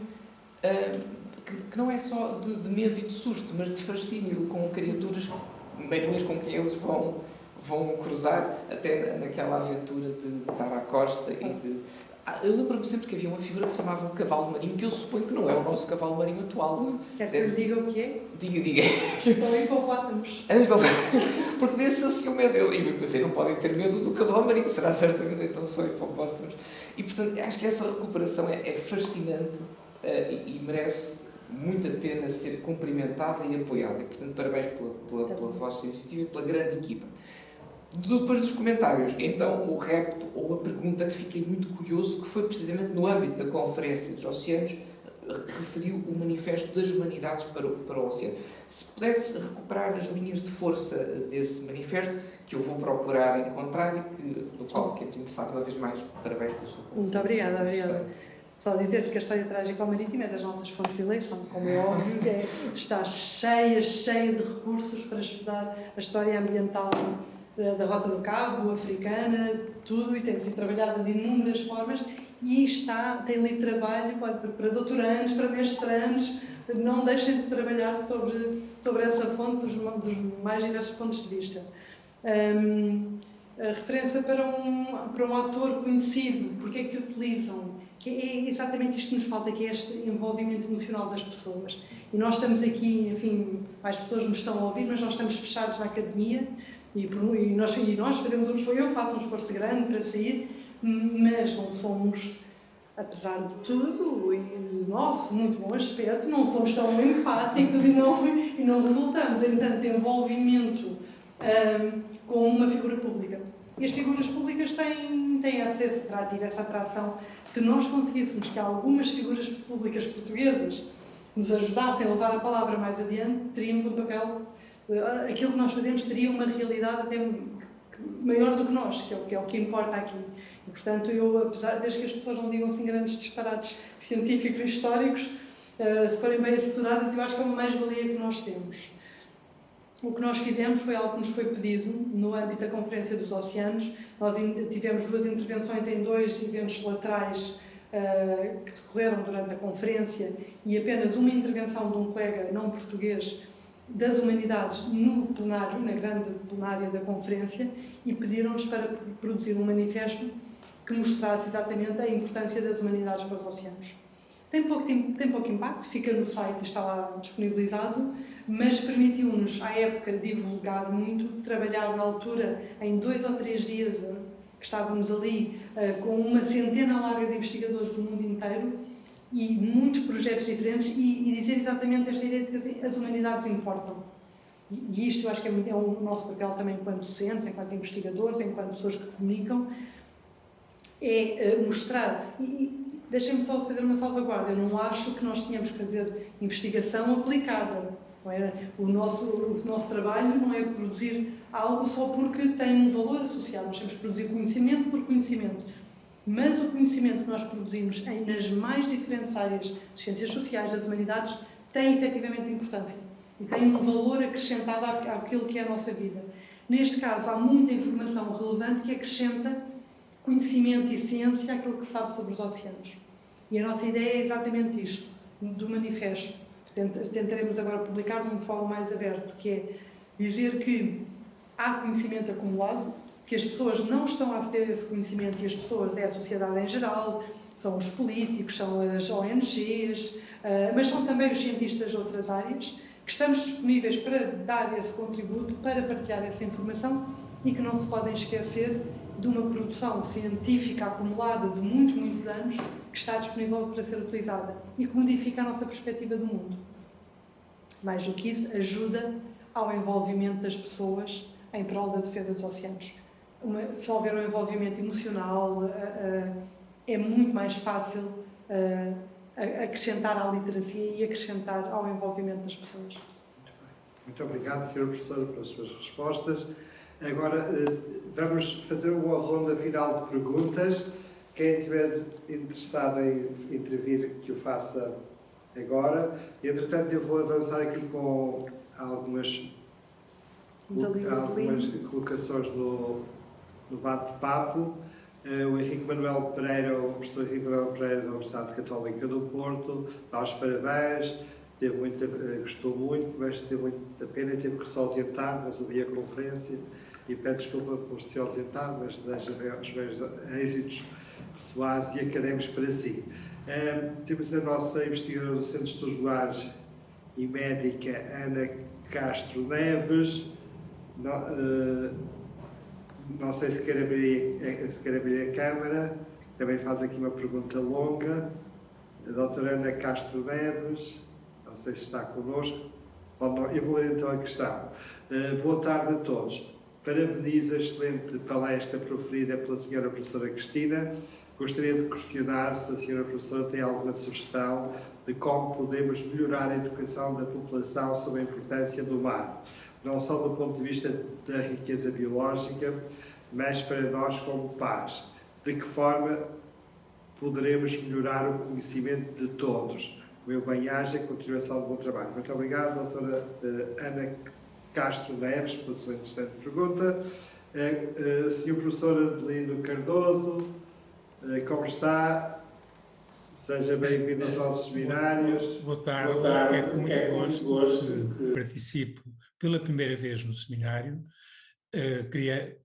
que não é só de medo e de susto, mas de fascínio com criaturas marinhas com quem eles vão cruzar, até naquela aventura de dar à costa e de... Eu lembro-me sempre que havia uma figura que se chamava o cavalo marinho, que eu suponho que não é o nosso cavalo marinho atual. Quer que eu diga o que é? Diga. São hipopótamos. Porque desse assim o medo. E pensei, não podem ter medo do cavalo marinho, será certamente então só hipopótamos. E portanto, acho que essa recuperação é fascinante e merece muito a pena ser cumprimentada e apoiada. E portanto, parabéns pela vossa iniciativa e pela grande equipa. Depois dos comentários, então o repto ou a pergunta que fiquei muito curioso, que foi precisamente no âmbito da Conferência dos Oceanos, referiu o Manifesto das Humanidades para o Oceano. Se pudesse recuperar as linhas de força desse manifesto, que eu vou procurar encontrar e do qual fiquei muito interessado uma vez mais. Parabéns pela sua conferência. Muito obrigada. Só dizer que a história trágico-marítima é das nossas fontes de eleição, como é óbvio, está cheia de recursos para estudar a história ambiental da Rota do Cabo, africana, tudo, e tem sido trabalhada de inúmeras formas, e tem ali trabalho para doutorandos, para mestrandos, não deixem de trabalhar sobre essa fonte dos mais diversos pontos de vista. A referência para um autor conhecido, porque é que utilizam? Que é exatamente isto que nos falta, que é este envolvimento emocional das pessoas. E nós estamos aqui, enfim, mais pessoas nos estão a ouvir, mas nós estamos fechados na academia, e nós fazemos um esforço, eu faço um esforço grande para sair, mas não somos, apesar de tudo, e nosso muito bom aspecto, não somos tão empáticos e não resultamos em tanto envolvimento com uma figura pública. E as figuras públicas têm acesso, tido essa atração. Se nós conseguíssemos que algumas figuras públicas portuguesas nos ajudassem a levar a palavra mais adiante, teríamos um papel, aquilo que nós fazemos teria uma realidade até maior do que nós, que é o que importa aqui. E, portanto, desde que as pessoas não digam assim grandes disparates científicos e históricos, se forem bem assessoradas, eu acho que é uma mais-valia que nós temos. O que nós fizemos foi algo que nos foi pedido no âmbito da Conferência dos Oceanos. Nós tivemos 2 intervenções em 2 eventos laterais que decorreram durante a conferência e apenas uma intervenção de um colega não português das Humanidades no plenário, na grande plenária da conferência, e pediram-nos para produzir um manifesto que mostrasse exatamente a importância das humanidades para os oceanos. Tem pouco impacto, fica no site, está lá disponibilizado, mas permitiu-nos, à época, divulgar muito, trabalhar na altura em 2 ou 3 dias, que estávamos ali com uma centena larga de investigadores do mundo inteiro e muitos projetos diferentes e dizer exatamente esta ideia de que as humanidades importam. E isto eu acho que é o nosso papel também enquanto docentes, enquanto investigadores, enquanto pessoas que comunicam, é mostrar. Deixem-me só fazer uma salvaguarda. Eu não acho que nós tenhamos que fazer investigação aplicada. Não é? O nosso trabalho não é produzir algo só porque tem um valor associado. Nós temos que produzir conhecimento por conhecimento. Mas o conhecimento que nós produzimos nas mais diferentes áreas das ciências sociais, das humanidades, tem efetivamente importância. E tem um valor acrescentado àquilo que é a nossa vida. Neste caso, há muita informação relevante que acrescenta conhecimento e ciência àquilo que se sabe sobre os oceanos. E a nossa ideia é exatamente isto, do manifesto. Tentaremos agora publicar de um fórum mais aberto, que é dizer que há conhecimento acumulado, que as pessoas não estão a aceder a esse conhecimento, e as pessoas é a sociedade em geral, são os políticos, são as ONGs, mas são também os cientistas de outras áreas, que estamos disponíveis para dar esse contributo, para partilhar essa informação e que não se podem esquecer de uma produção científica acumulada de muitos, muitos anos que está disponível para ser utilizada e que modifica a nossa perspectiva do mundo. Mais do que isso, ajuda ao envolvimento das pessoas em prol da defesa dos oceanos. Se houver um envolvimento emocional, é muito mais fácil acrescentar à literacia e acrescentar ao envolvimento das pessoas. Muito obrigado, Sra. Professora, pelas suas respostas. Agora, vamos fazer uma ronda final de perguntas. Quem estiver interessado em intervir, que o faça agora. Entretanto, eu vou avançar aqui com algumas colocações no bate-papo. O Henrique Manuel Pereira, o professor Henrique Manuel Pereira da Universidade Católica do Porto, dá os parabéns, gostou muito, mas teve muita pena e teve que se ausentar, mas havia conferência, e pede desculpa por se ausentar, mas deseja os meus êxitos pessoais e académicos para si. Temos a nossa investigadora do Centro de Estudos Regulares e médica Ana Castro Neves. Não sei se quer abrir a câmara, também faz aqui uma pergunta longa. A doutora Ana Castro Neves, não sei se está connosco. Eu vou ler então a questão. Boa tarde a todos. Parabenizo a excelente palestra proferida pela senhora professora Cristina. Gostaria de questionar se a senhora professora tem alguma sugestão de como podemos melhorar a educação da população sobre a importância do mar, não só do ponto de vista da riqueza biológica, mas para nós como pais. De que forma poderemos melhorar o conhecimento de todos? O meu bem-aja e continuação do bom trabalho. Muito obrigado, doutora Ana Castro Neves, pela sua interessante pergunta. Senhor professor Adelino Cardoso, como está? Seja bem-vindo aos nossos seminários. Boa tarde. É com muito gosto que participo pela primeira vez no seminário. Queria,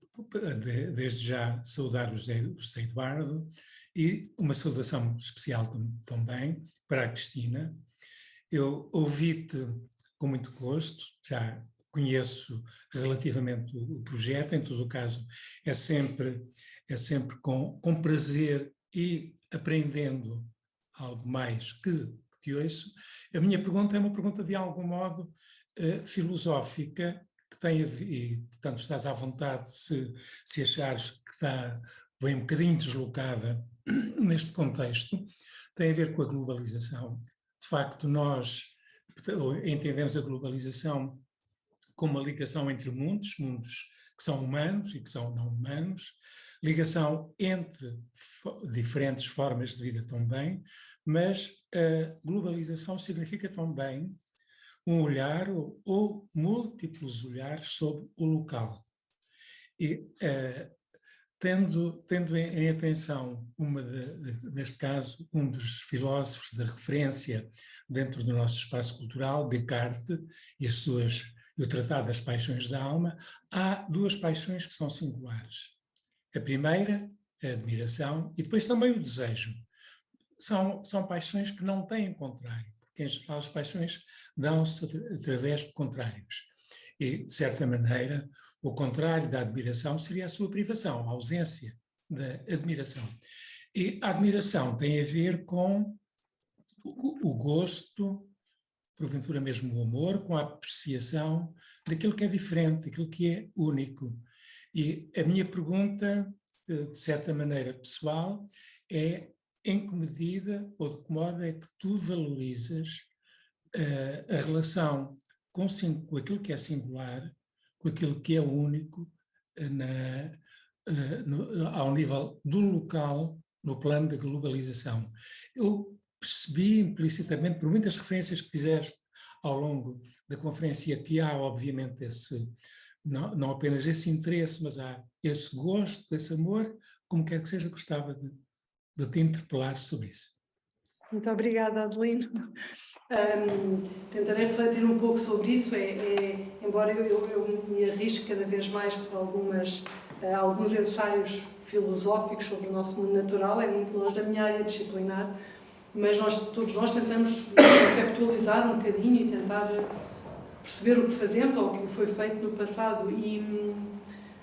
desde já, saudar o José Eduardo e uma saudação especial também para a Cristina. Eu ouvi-te com muito gosto, já conheço relativamente o projeto, em todo o caso é sempre com prazer e aprendendo algo mais que te ouço. A minha pergunta é uma pergunta de algum modo filosófica, que tem a ver, e portanto estás à vontade se achares que está bem um bocadinho deslocada neste contexto, tem a ver com a globalização. De facto, nós entendemos a globalização como uma ligação entre mundos que são humanos e que são não humanos, ligação entre diferentes formas de vida também, mas a globalização significa também um olhar ou múltiplos olhares sobre o local. E tendo em atenção, neste caso, um dos filósofos de referência dentro do nosso espaço cultural, Descartes, e o Tratado das Paixões da Alma, há duas paixões que são singulares. A primeira, a admiração, e depois também o desejo. São paixões que não têm contrário, porque em geral as paixões dão-se através de contrários. E, de certa maneira, o contrário da admiração seria a sua privação, a ausência da admiração. E a admiração tem a ver com o gosto, porventura mesmo o amor, com a apreciação daquilo que é diferente, daquilo que é único. E a minha pergunta, de certa maneira pessoal, é em que medida ou de que modo é que tu valorizas a relação com aquilo que é singular, com aquilo que é único, ao nível do local, no plano da globalização. Eu percebi implicitamente, por muitas referências que fizeste ao longo da conferência, que há obviamente não apenas esse interesse, mas há esse gosto, esse amor, como quer que seja, gostava de te interpelar sobre isso. Muito obrigada, Adelino. Tentarei refletir um pouco sobre isso, embora eu me arrisque cada vez mais por alguns ensaios filosóficos sobre o nosso mundo natural, é muito longe da minha área disciplinar, mas todos nós tentamos conceptualizar um bocadinho e tentar perceber o que fazemos ou o que foi feito no passado, e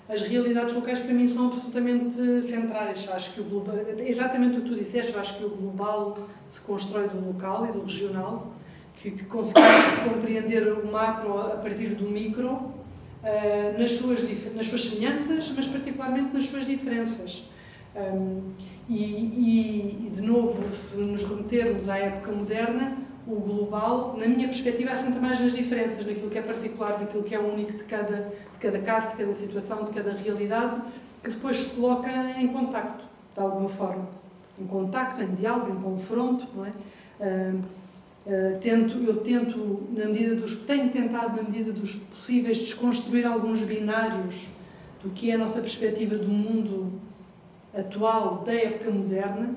as realidades locais para mim são absolutamente centrais. Acho que o global, exatamente o que tu disseste, eu acho que o global se constrói do local e do regional, que conseguimos compreender o macro a partir do micro, nas suas semelhanças, mas particularmente nas suas diferenças. E de novo, se nos remetermos à época moderna, o global, na minha perspectiva, assenta mais nas diferenças, naquilo que é particular, naquilo que é único de cada caso, de cada situação, de cada realidade, que depois se coloca em contacto, de alguma forma. Em contacto, em diálogo, em confronto, não é? Tenho tentado, na medida dos possíveis, desconstruir alguns binários do que é a nossa perspectiva do mundo atual, da época moderna,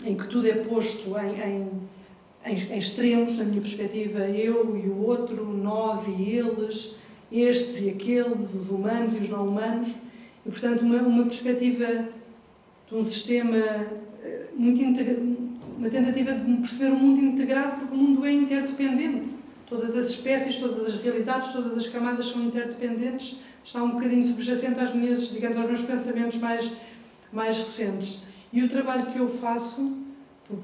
em que tudo é posto em extremos, na minha perspectiva, eu e o outro, nós e eles, estes e aqueles, os humanos e os não humanos, e, portanto, uma perspectiva de um sistema muito uma tentativa de perceber o mundo integrado, porque o mundo é interdependente. Todas as espécies, todas as realidades, todas as camadas são interdependentes, está um bocadinho subjacente aos meus pensamentos mais recentes. E o trabalho que eu faço,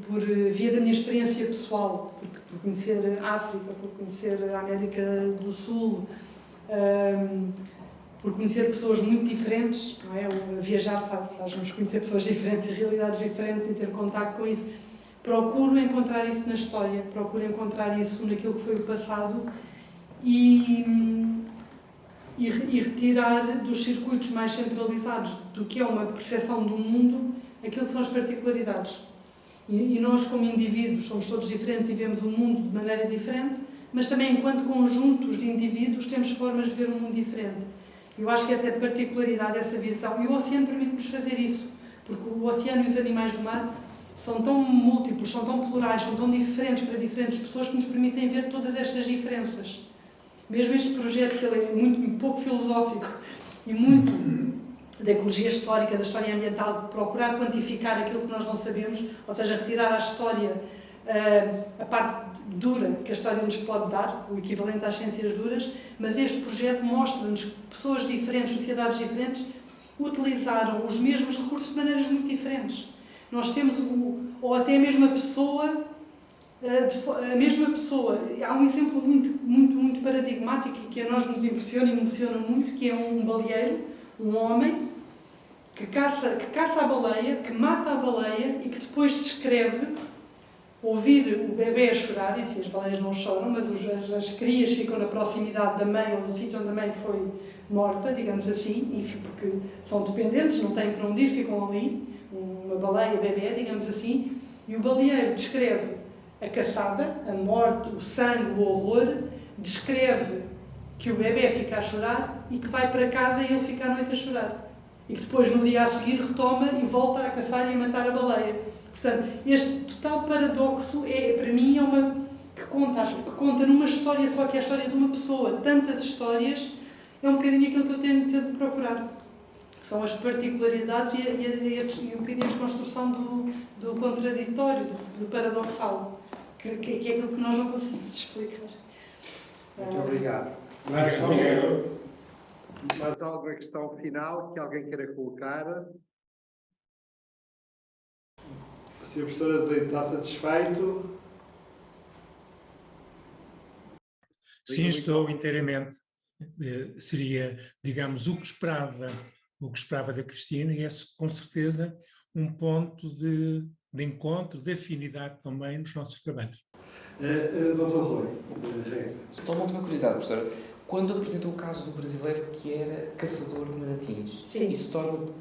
por via da minha experiência pessoal, por conhecer a África, por conhecer a América do Sul, por conhecer pessoas muito diferentes, não é? Viajar faz-nos conhecer pessoas diferentes e realidades diferentes e ter contacto com isso. Procuro encontrar isso na história, procuro encontrar isso naquilo que foi o passado e retirar dos circuitos mais centralizados do que é uma percepção do mundo aquilo que são as particularidades. E nós, como indivíduos, somos todos diferentes e vemos o mundo de maneira diferente, mas também, enquanto conjuntos de indivíduos, temos formas de ver o mundo diferente. Eu acho que essa é a particularidade, essa visão. E o oceano permite-nos fazer isso, porque o oceano e os animais do mar são tão múltiplos, são tão plurais, são tão diferentes para diferentes pessoas que nos permitem ver todas estas diferenças. Mesmo este projeto, que ele é muito pouco filosófico e muito da ecologia histórica, da história ambiental, de procurar quantificar aquilo que nós não sabemos, ou seja, retirar à história a parte dura que a história nos pode dar, o equivalente às ciências duras, mas este projeto mostra-nos que pessoas diferentes, sociedades diferentes, utilizaram os mesmos recursos de maneiras muito diferentes. Nós temos ou até a mesma pessoa. A mesma pessoa, há um exemplo muito paradigmático e que a nós nos impressiona e emociona muito, que é um baleeiro, um homem, que caça a baleia, que mata a baleia e que depois descreve ouvir o bebê a chorar. Enfim, as baleias não choram, mas as crias ficam na proximidade da mãe ou no sítio onde a mãe foi morta, digamos assim, enfim, porque são dependentes, não têm para onde ir, ficam ali, uma baleia, bebê, digamos assim, e o baleeiro descreve a caçada, a morte, o sangue, o horror, descreve que o bebê fica a chorar e que vai para casa e ele fica à noite a chorar. E que depois, no dia a seguir, retoma e volta a caçar e a matar a baleia. Portanto, este total paradoxo, para mim, é uma que conta numa história só, que é a história de uma pessoa. Tantas histórias, é um bocadinho aquilo que eu tento de procurar. São as particularidades e um bocadinho a desconstrução do contraditório, do paradoxal, que é aquilo que nós não conseguimos explicar. Muito obrigado. Mais alguma questão final que alguém queira colocar? O Sr. Professor está satisfeito? Sim, estou inteiramente. Seria, digamos, o que esperava da Cristina, e é com certeza um ponto de encontro, de afinidade também nos nossos trabalhos. Dr. Rui. Só uma última curiosidade, professora. Quando apresentou o caso do brasileiro que era caçador de maratins, Sim. isso torna,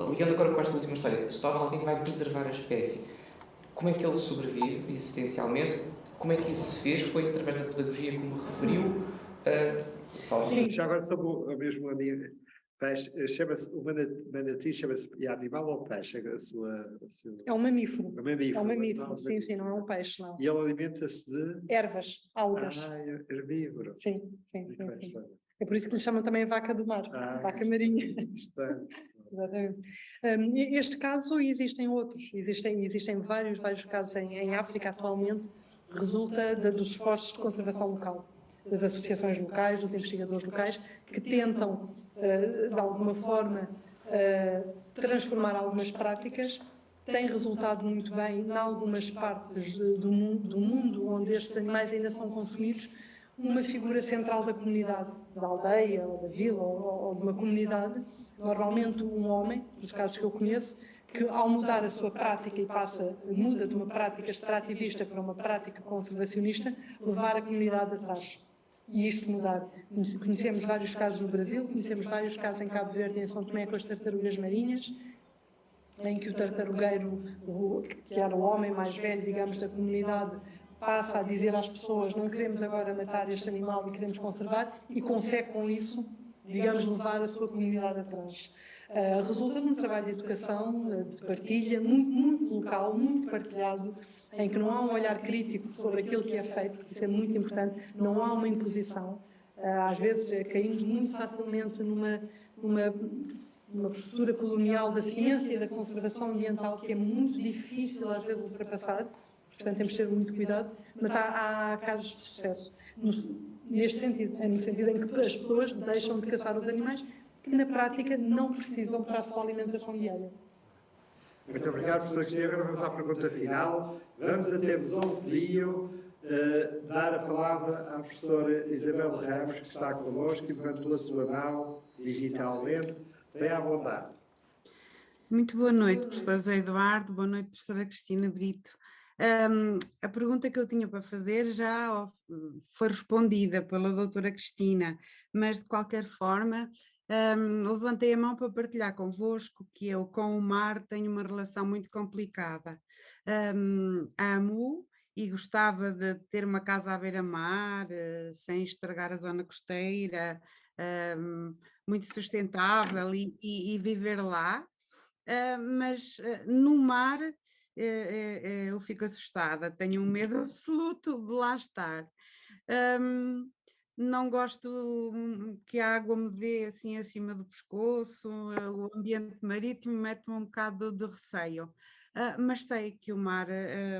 ligando agora com esta última história, se torna alguém que vai preservar a espécie. Como é que ele sobrevive existencialmente? Como é que isso se fez? Foi através da pedagogia, como referiu? Já agora sobre o mesmo peixe, chama-se, o manati chama-se animal ou peixe? É um mamífero. É um mamífero. É um mamífero, sim, não é um peixe, não. E ele alimenta-se de? Ervas, algas. Herbívoro. Sim. É por isso que lhe chamam também a vaca do mar, vaca marinha. Exatamente. Este caso, e existem outros, existem vários casos em África atualmente, resulta dos esforços de conservação local, das associações locais, dos investigadores locais, que tentam, de alguma forma, transformar algumas práticas. Tem resultado muito bem em algumas partes do mundo onde estes animais ainda são consumidos, uma figura central da comunidade, da aldeia, ou da vila, ou de uma comunidade, normalmente um homem, nos casos que eu conheço, que ao mudar a sua prática muda de uma prática extrativista para uma prática conservacionista, levar a comunidade atrás. E isto mudar. Conhecemos vários casos no Brasil, conhecemos vários casos em Cabo Verde e em São Tomé com as tartarugas marinhas, em que o tartarugueiro, que era o homem mais velho, digamos, da comunidade, passa a dizer às pessoas: não queremos agora matar este animal e queremos conservar, e consegue com isso, digamos, levar a sua comunidade atrás. Resulta de um trabalho de educação, de partilha, muito local, muito partilhado, em que não há um olhar crítico sobre aquilo que é feito, porque isso é muito importante, não há uma imposição. Às vezes caímos muito facilmente numa postura colonial da ciência e da conservação ambiental que é muito difícil às vezes ultrapassar, portanto temos de ter muito cuidado, mas há casos de sucesso neste sentido, no sentido em que as pessoas deixam de caçar os animais que na prática não precisam para a sua alimentação diária. Muito obrigado, professor Cristina. Agora vamos à pergunta final. Vamos até Mesonfrio dar a palavra à professora Isabel Ramos, que está connosco e levantou a sua mão digitalmente. Tenha à vontade. Muito boa noite, professor José Eduardo. Boa noite, professora Cristina Brito. A pergunta que eu tinha para fazer já foi respondida pela doutora Cristina, mas de qualquer forma levantei a mão para partilhar convosco que eu com o mar tenho uma relação muito complicada. Amo e gostava de ter uma casa à beira-mar, sem estragar a zona costeira, muito sustentável e viver lá, mas no mar eu fico assustada, tenho um medo absoluto de lá estar. Não gosto que a água me dê assim acima do pescoço, o ambiente marítimo mete-me um bocado de receio. Mas sei que o mar é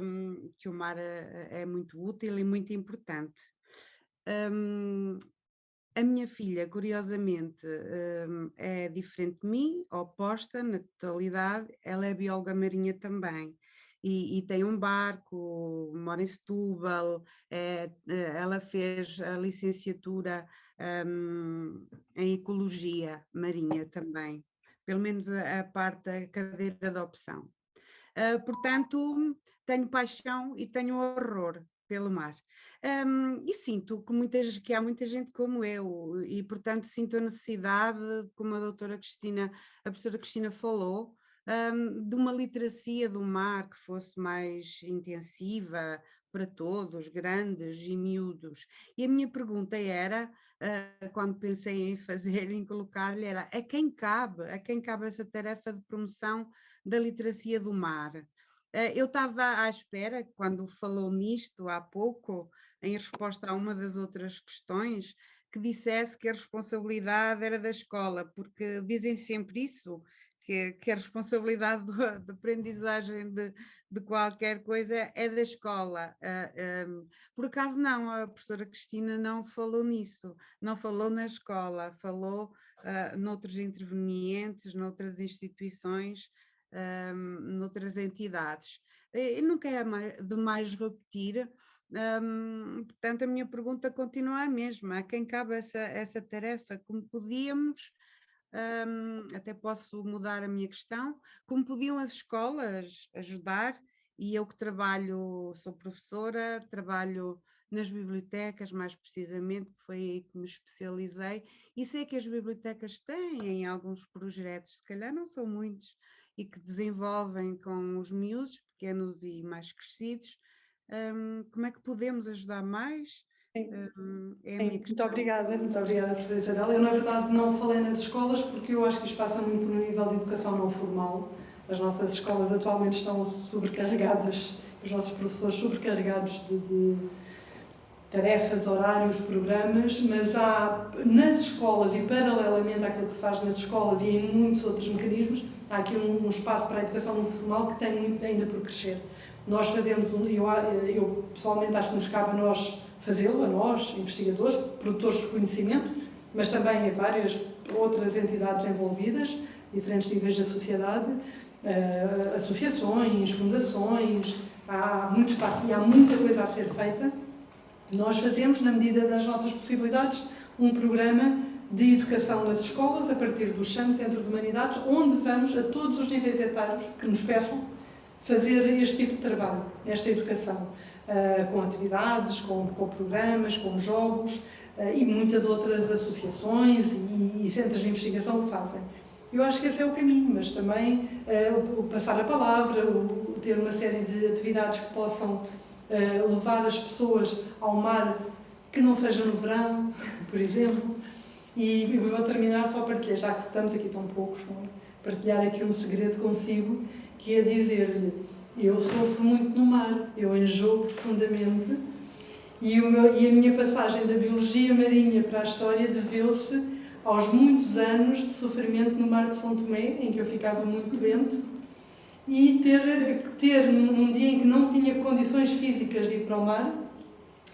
muito útil e muito importante. A minha filha, curiosamente, é diferente de mim, oposta na totalidade, ela é bióloga marinha também. e tem um barco, mora em Setúbal, ela fez a licenciatura em Ecologia Marinha também, pelo menos a parte da cadeira de opção. Portanto, tenho paixão e tenho horror pelo mar. E sinto que há muita gente como eu, e portanto sinto a necessidade, como a professora Cristina falou, de uma literacia do mar que fosse mais intensiva para todos, grandes e miúdos. E a minha pergunta era, quando pensei em fazer, em colocar-lhe, era a quem cabe essa tarefa de promoção da literacia do mar? Eu estava à espera, quando falou nisto há pouco, em resposta a uma das outras questões, que dissesse que a responsabilidade era da escola, porque dizem sempre isso, que a responsabilidade da aprendizagem de qualquer coisa é da escola. Por acaso não, a professora Cristina não falou nisso, não falou na escola, falou noutros intervenientes, noutras instituições, noutras entidades. E nunca é demais repetir, portanto a minha pergunta continua a mesma, a quem cabe essa tarefa? Como podíamos, até posso mudar a minha questão, como podiam as escolas ajudar? E eu que sou professora, trabalho nas bibliotecas, mais precisamente, que foi aí que me especializei, e sei que as bibliotecas têm alguns projetos, se calhar não são muitos, e que desenvolvem com os miúdos, pequenos e mais crescidos. Como é que podemos ajudar mais? É a minha Muito obrigada, Sra. Isabel. Eu, na verdade, não falei nas escolas porque eu acho que isto passa muito por um nível de educação não formal. As nossas escolas atualmente estão sobrecarregadas, os nossos professores sobrecarregados de tarefas, horários, programas, mas há nas escolas e paralelamente àquilo que se faz nas escolas e em muitos outros mecanismos, há aqui um espaço para a educação não formal que tem muito ainda por crescer. Nós fazemos, eu pessoalmente acho que nos cabe a nós fazê-lo, a nós, investigadores, produtores de conhecimento, mas também a várias outras entidades envolvidas, diferentes níveis da sociedade, associações, fundações, há muito espaço e há muita coisa a ser feita. Nós fazemos, na medida das nossas possibilidades, um programa de educação nas escolas, a partir do CHAM, Centro de Humanidades, onde vamos a todos os níveis etários que nos peçam fazer este tipo de trabalho, esta educação, com atividades, com programas, com jogos e muitas outras associações e centros de investigação o fazem. Eu acho que esse é o caminho, mas também o passar a palavra, o ter uma série de atividades que possam levar as pessoas ao mar, que não seja no verão, por exemplo. E eu vou terminar só a partilhar, já que estamos aqui tão poucos, não é? Partilhar aqui um segredo consigo, que é dizer-lhe: eu sofro muito no mar, eu enjoo profundamente, e a minha passagem da biologia marinha para a história deveu-se aos muitos anos de sofrimento no mar de São Tomé, em que eu ficava muito doente, e ter num dia em que não tinha condições físicas de ir para o mar,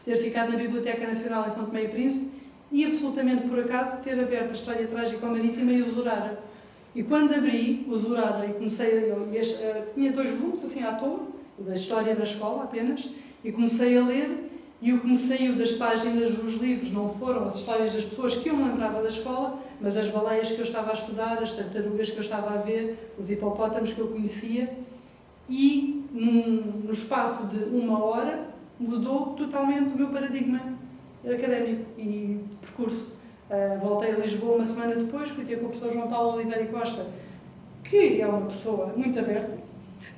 ter ficado na Biblioteca Nacional em São Tomé e Príncipe, e absolutamente por acaso ter aberto a História Trágica Marítima e o Zurara. E quando abri o Zurara e comecei tinha 2 volumes assim à toa, da História na escola apenas, e comecei a ler, e o que me saiu das páginas dos livros não foram as histórias das pessoas que eu me lembrava da escola, mas as baleias que eu estava a estudar, as tartarugas que eu estava a ver, os hipopótamos que eu conhecia, e no espaço de 1 hora mudou totalmente o meu paradigma académico e percurso. Voltei a Lisboa uma semana depois, fui ter com o professor João Paulo Oliveira Costa, que é uma pessoa muito aberta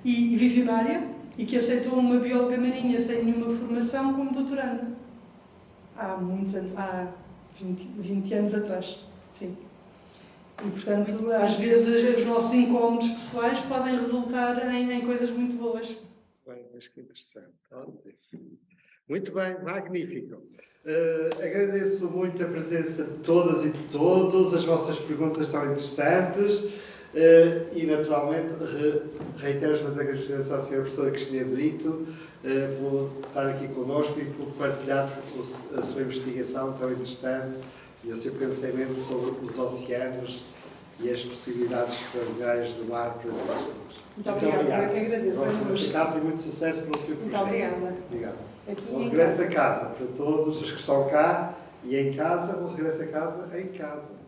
e visionária, e que aceitou uma bióloga marinha sem nenhuma formação como doutoranda. Há 20 anos atrás, sim. E, portanto, às vezes os nossos incómodos pessoais podem resultar em coisas muito boas. Bem, mas que interessante. Muito bem, magnífico. Agradeço muito a presença de todas e de todos, as vossas perguntas estão interessantes e, naturalmente, reitero os meus agradecimentos à senhora professora Cristina Brito por estar aqui connosco e por partilhar a sua investigação tão interessante e o seu pensamento sobre os oceanos e as possibilidades extraordinárias do ar para todos. Muito obrigada, eu que agradeço. Neste caso, e muito sucesso para o seu projeto. Muito obrigada. Obrigado. Aqui Bom em regresso a casa para todos os que estão cá e em casa, bom regresso a casa em casa.